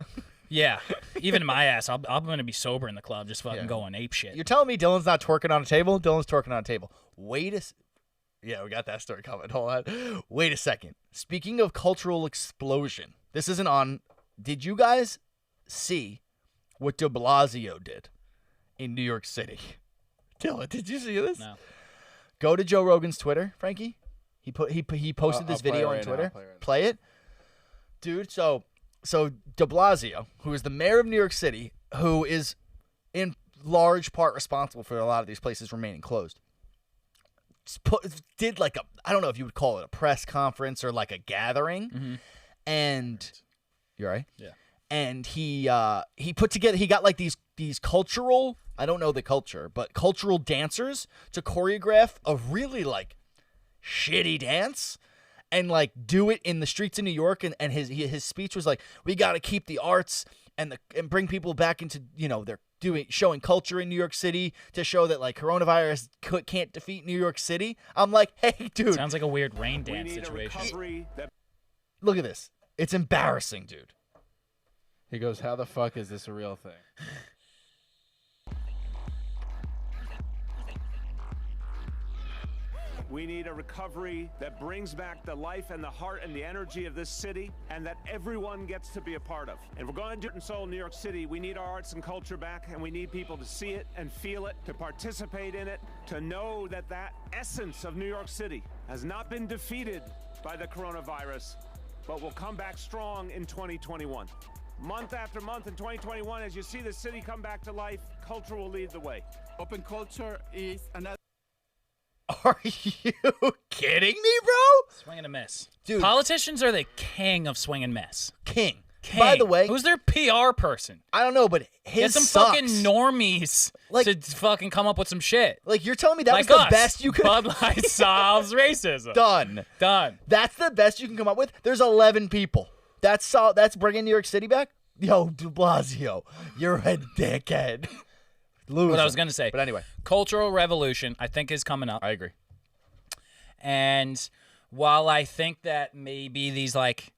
Yeah. Even my ass, I'm going to be sober in the club, just fucking Yeah. going ape shit. You're telling me Dylan's not twerking on a table? Dylan's twerking on a table. Yeah, we got that story coming. Hold on. Wait a second. Speaking of cultural explosion, this isn't on. Did you guys see what de Blasio did in New York City? Dylan, did you see this? No. Go to Joe Rogan's Twitter, Frankie. He posted this I'll play video it on right now. Twitter. I'll play it right now. Play it. Dude, so de Blasio, who is the mayor of New York City, who is in large part responsible for a lot of these places remaining closed, did like I don't know if you would call it a press conference or like a gathering, and you're right. Yeah. And he put together. He got like these cultural. I don't know the culture, but cultural dancers to choreograph a really like shitty dance and like do it in the streets of New York. And his speech was like, we got to keep the arts and bring people back into, they're showing culture in New York City to show that like coronavirus can't defeat New York City. I'm like, hey, dude, Sounds like a weird rain dance situation. look at this. It's embarrassing, dude. He goes, how the fuck is this a real thing? We need a recovery that brings back the life and the heart and the energy of this city and that everyone gets to be a part of. And we're going to do it in Seoul, New York City. We need our arts and culture back, and we need people to see it and feel it, to participate in it, to know that that essence of New York City has not been defeated by the coronavirus, but will come back strong in 2021. Month after month in 2021, as you see the city come back to life, culture will lead the way. Open culture is another. Are you kidding me, bro? Swing and a miss. Dude. Politicians are the king of swing and miss. King. King. By the way, Who's their PR person? I don't know, but Get his some sucks. fucking normies Like- to fucking come up with some shit. Like, you're telling me that Like was the us. best you could Bud Light solves racism. done. Done. That's the best you can come up with. There's 11 people. That's bringing New York City back. Yo, De Blasio, you're a dickhead. Loser. What I was gonna say. But anyway, Cultural revolution, I think, is coming up. I agree. And while I think that maybe these like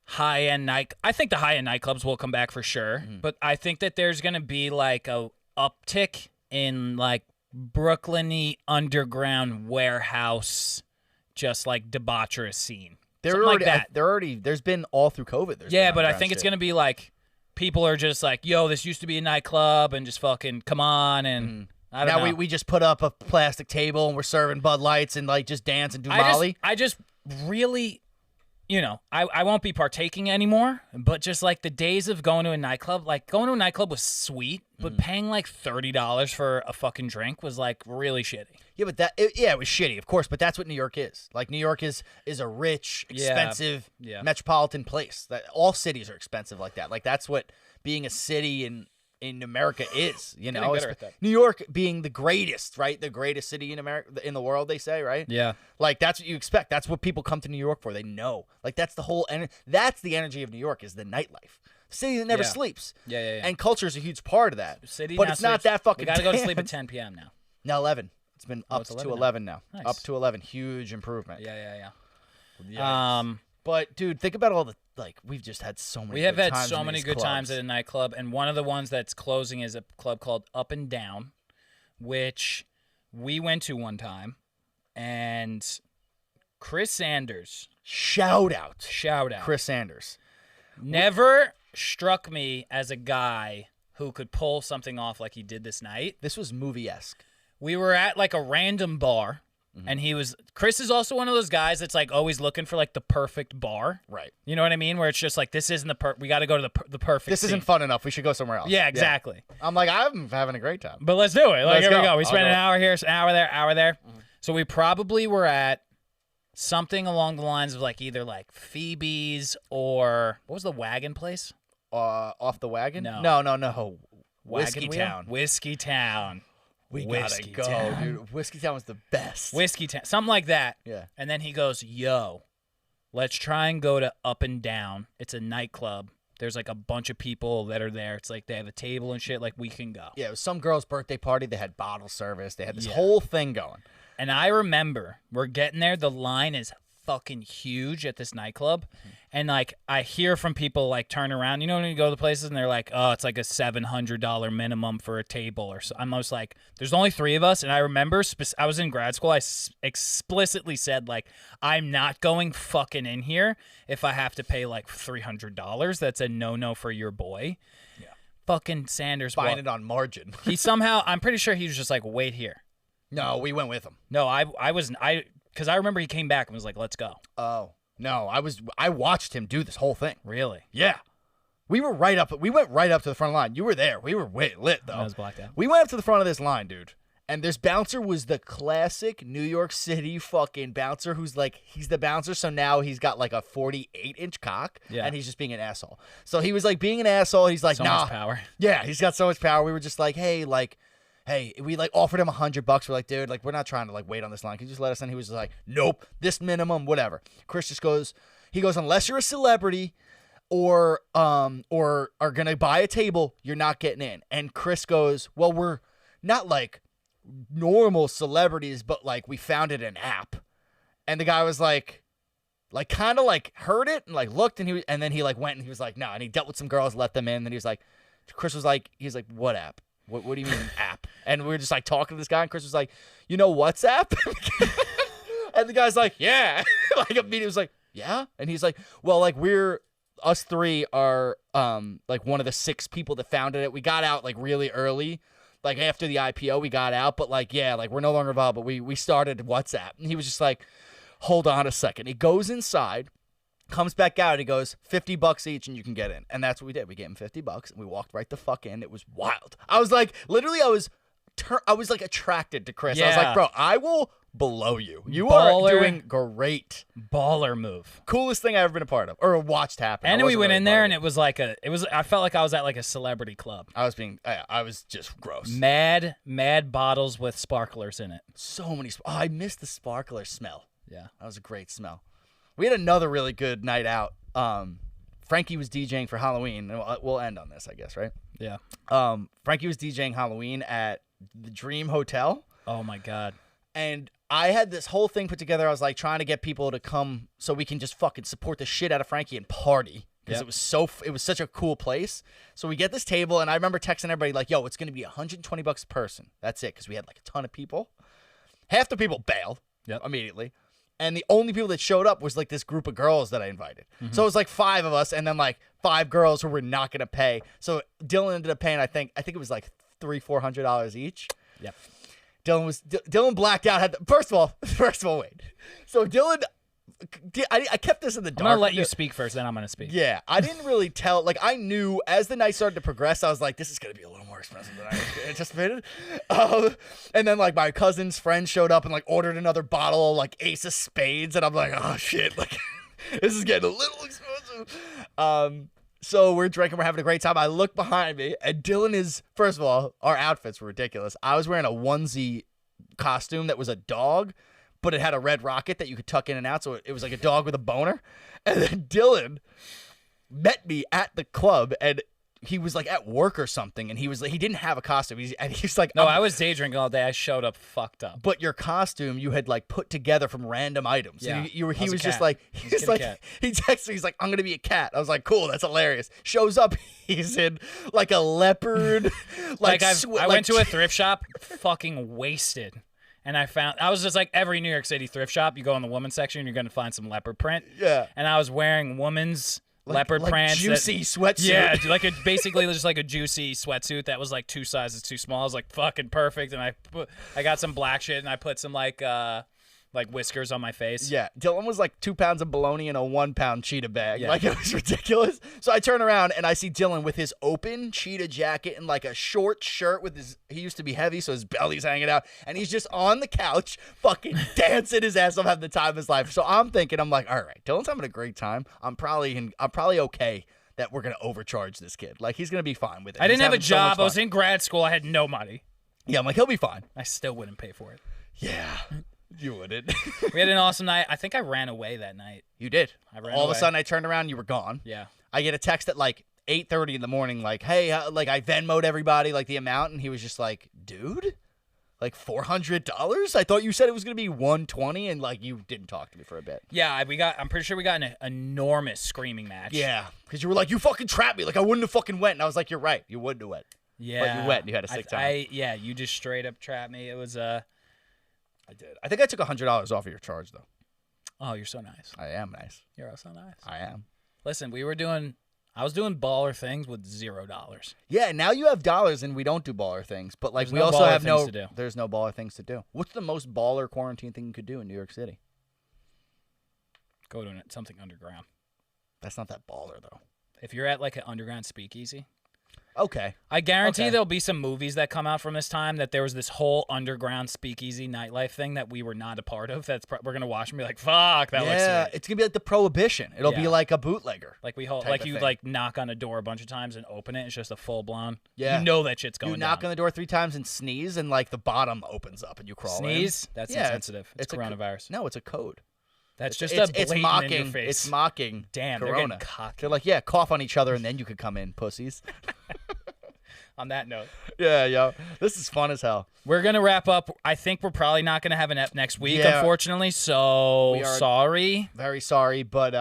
high-end I think the high-end nightclubs will come back for sure. But I think that there's gonna be like a uptick in like Brooklyn-y underground warehouse, just like debaucherous scene. Something like that. There's been all through COVID. Yeah, but I think it's gonna be like people are just like, yo, this used to be a nightclub, and just fucking come on and. I don't know. Now we just put up a plastic table and we're serving Bud Lights and like just dance and do Molly. I just really, I won't be partaking anymore, but just like the days of going to a nightclub, like going to a nightclub was sweet, but paying like $30 for a fucking drink was like really shitty. Yeah, but it was shitty, of course, but that's what New York is. Like New York is a rich, expensive Yeah. metropolitan place. That all cities are expensive like that. Like that's what being a city in America is, Getting better at that. New York being the greatest, right? The greatest city in America, in the world, they say, right? Yeah. Like that's what you expect. That's what people come to New York for. They know. Like that's the whole that's the energy of New York is the nightlife. The city that never Yeah. sleeps. Yeah. And culture is a huge part of that. City but now it's not sleeps. that fucking We gotta go to sleep at dance. 10 p.m. now. Now 11. It's been up it's to 11 now. 11 now. Nice. Up to 11. Huge improvement. Yeah. But dude, think about all like we've just had so many. We have good had times so in many these good times clubs. at a nightclub, and one of the ones that's closing is a club called Up and Down, which we went to one time, and Chris Sanders, Shout out, Chris Sanders. never struck me as a guy who could pull something off like he did this night. This was movie-esque. We were at like a random bar, and Chris is also one of those guys that's like always looking for like the perfect bar. Right. You know what I mean? Where it's just like, this isn't we got to go to the perfect This isn't scene. fun enough. We should go somewhere else. Yeah, exactly. I'm like, I'm having a great time. But let's do it. Like, Let's here we go. go. We I'll spent go. an hour here, an hour there. So we probably were at something along the lines of like either like Phoebe's or what was the wagon place? Off the wagon? No. No. Whiskey Wagon Wheel? Town. Whiskey Town. We Whiskey gotta go, Town. dude. Whiskey Town was the best. Whiskey Town. Something like that. Yeah. And then he goes, yo, let's try and go to Up and Down. It's a nightclub. There's like a bunch of people that are there. It's like they have a table and shit. Like, we can go. Yeah, it was some girl's birthday party. They had bottle service. They had this Yeah. whole thing going. And I remember we're getting there. The line is fucking huge at this nightclub. And like I hear from people like turn around, you know, when you go to the places and they're like, oh, it's like a $700 minimum for a table or so. I'm almost like, there's only 3 of us. And I remember I was in grad school. I explicitly said like, I'm not going fucking in here if I have to pay like $300. That's a no for your boy. Yeah. Fucking Sanders. Buying it on margin. He somehow, I'm pretty sure he was just like, wait here. No, we went with him. No, because I remember he came back and was like, let's go. Oh. No, I watched him do this whole thing. Really? Yeah. We went right up to the front line. You were there. We were way lit though. I was blacked out. We went up to the front of this line, dude. And this bouncer was the classic New York City fucking bouncer who's like, he's the bouncer, so now he's got like a 48-inch cock, Yeah. and he's just being an asshole. So he was like being an asshole. He's like, So nah. much power. Yeah, he's got so much power. We were just like, hey, we like offered him $100. We're like, dude, like we're not trying to like wait on this line. Can you just let us in? He was just like, nope, this minimum, whatever. Chris just goes, unless you're a celebrity or are gonna buy a table, you're not getting in. And Chris goes, well, we're not like normal celebrities, but like we founded an app. And the guy was like kind of like heard it and like looked, and then he like went and he was like, no, and he dealt with some girls, let them in. And then he was like, Chris was like, he's like, what app? What do you mean app? And we were just like talking to this guy, and Chris was like, you know WhatsApp? And the guy's like, yeah. Like immediately was like, yeah. And he's like, well, like us 3 are like one of the 6 people that founded it. We got out like really early. Like after the IPO, we got out, but like, yeah, like we're no longer involved, but we started WhatsApp. And he was just like, hold on a second. He goes inside, comes back out, and he goes, $50 each and you can get in. And that's what we did. We gave him $50 and we walked right the fuck in. It was wild. I was like, literally, I was like attracted to Chris. I was Yeah. like, bro, I will blow you. You Baller. are doing great. Baller move. Coolest thing I've ever been a part of or watched happen. And I then we wasn't went really in a there, part and of it was like I felt like I was at like a celebrity club. I was just gross. Mad bottles with sparklers in it. So many. I missed the sparkler smell. Yeah. That was a great smell. We had another really good night out. Frankie was DJing for Halloween. And we'll end on this, I guess, right? Yeah. Frankie was DJing Halloween at the Dream Hotel. Oh my God. And I had this whole thing put together. I was like trying to get people to come so we can just fucking support the shit out of Frankie and party. Because Yep. it was such a cool place. So we get this table, and I remember texting everybody like, yo, it's going to be $120 a person. That's it. Because we had like a ton of people. Half the people bailed immediately. And the only people that showed up was like this group of girls that I invited. Mm-hmm. So it was like 5 of us and then like 5 girls who were not going to pay. So Dylan ended up paying, I think it was like $300-$400 each. Yep. Dylan blacked out. First of all, wait. So Dylan, I kept this in the dark. I'm going to let you speak first, then I'm going to speak. Yeah, I didn't really tell. Like, I knew as the night started to progress, I was like, this is going to be a little more expensive than I anticipated. And then, like, my cousin's friend showed up and, like, ordered another bottle of, like, Ace of Spades. And I'm like, oh, shit. Like, this is getting a little expensive. So we're drinking. We're having a great time. I look behind me, and Dylan is, first of all, our outfits were ridiculous. I was wearing a onesie costume that was a dog, but it had a red rocket that you could tuck in and out, so it was like a dog with a boner. And then Dylan met me at the club, and he was like at work or something, and he was like, he didn't have a costume. He's like, No, I was day drinking all day. I showed up fucked up. But your costume you had like put together from random items. Yeah, And he was I was a just cat. like, I was he's a kitty like, cat. he texted me, he's like, I'm gonna be a cat. I was like, cool, that's hilarious. Shows up, he's in like a leopard, Like I went to a thrift shop, fucking wasted. And I was just like, every New York City thrift shop, you go in the women's section, you're going to find some leopard print. Yeah. And I was wearing woman's leopard print. Juicy sweatsuit. Yeah, basically just like a juicy sweatsuit that was like 2 sizes too small. I was like, fucking perfect. And I got some black shit and I put some like whiskers on my face. Yeah, Dylan was like 2 pounds of bologna in a 1 pound cheetah bag. Yeah. Like, it was ridiculous. So I turn around and I see Dylan with his open cheetah jacket and like a short shirt with he used to be heavy, so his belly's hanging out. And he's just on the couch fucking dancing his ass off, having the time of his life. So I'm like, all right, Dylan's having a great time. I'm probably okay that we're going to overcharge this kid. Like, he's going to be fine with it. I didn't He's have a having so much job. I was fun. in grad school. I had no money. Yeah, I'm like, he'll be fine. I still wouldn't pay for it. Yeah, you wouldn't. We had an awesome night. I think I ran away that night. You did. I ran All of away. a sudden, I turned around, you were gone. Yeah. I get a text at like 8:30 in the morning, like, hey, like I Venmo'd everybody, like the amount, and he was just like, dude, like $400? I thought you said it was gonna be $120, and like you didn't talk to me for a bit. Yeah, I'm pretty sure we got an enormous screaming match. Yeah, because you were like, you fucking trapped me, like I wouldn't have fucking went, and I was like, you're right, you wouldn't have went. Yeah. But you went, and you had a sick time. Yeah, you just straight up trapped me. It was I did. I think I took $100 off of your charge though. oh, you're so nice. I am nice. You're so nice. I am. Listen, I was doing baller things with $0. Yeah, now you have dollars and we don't do baller things, but like There's we no also baller have things to do. there's no baller things to do. What's the most baller quarantine thing you could do in New York City? Go to something underground. That's not that baller though. If you're at like an underground speakeasy, Okay. I guarantee Okay. there'll be some movies that come out from this time that there was this whole underground speakeasy nightlife thing that we were not a part of. We're gonna watch and be like, fuck, that looks Yeah, sweet. it's gonna be like the Prohibition. It'll be Yeah. like a bootlegger. Like type of you thing. like knock on a door a bunch of times and open it. It's just a full blown. Yeah. You know that shit's going You knock down. on the door 3 times and sneeze, and like the bottom opens up and you crawl Sneeze? in. That's Yeah, insensitive. It's a co- coronavirus. No, it's a code. That's just it's a blatant mocking. in your face. It's mocking. Damn, they're Corona. getting cocky. They're like, yeah, cough on each other and then you could come in, pussies. On that note, Yeah, yo, this is fun as hell. we're gonna wrap up. I think we're probably not gonna have an ep next week, Yeah. unfortunately. So We are- sorry. Very sorry, but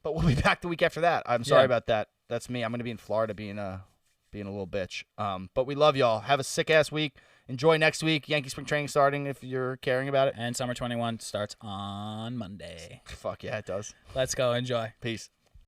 we'll be back the week after that. I'm sorry Yeah. about that. That's me. I'm gonna be in Florida being a little bitch. But we love y'all. Have a sick ass week. Enjoy next week. Yankee spring training starting if you're caring about it. And Summer 21 starts on Monday. Fuck yeah, it does. Let's go. Enjoy. Peace.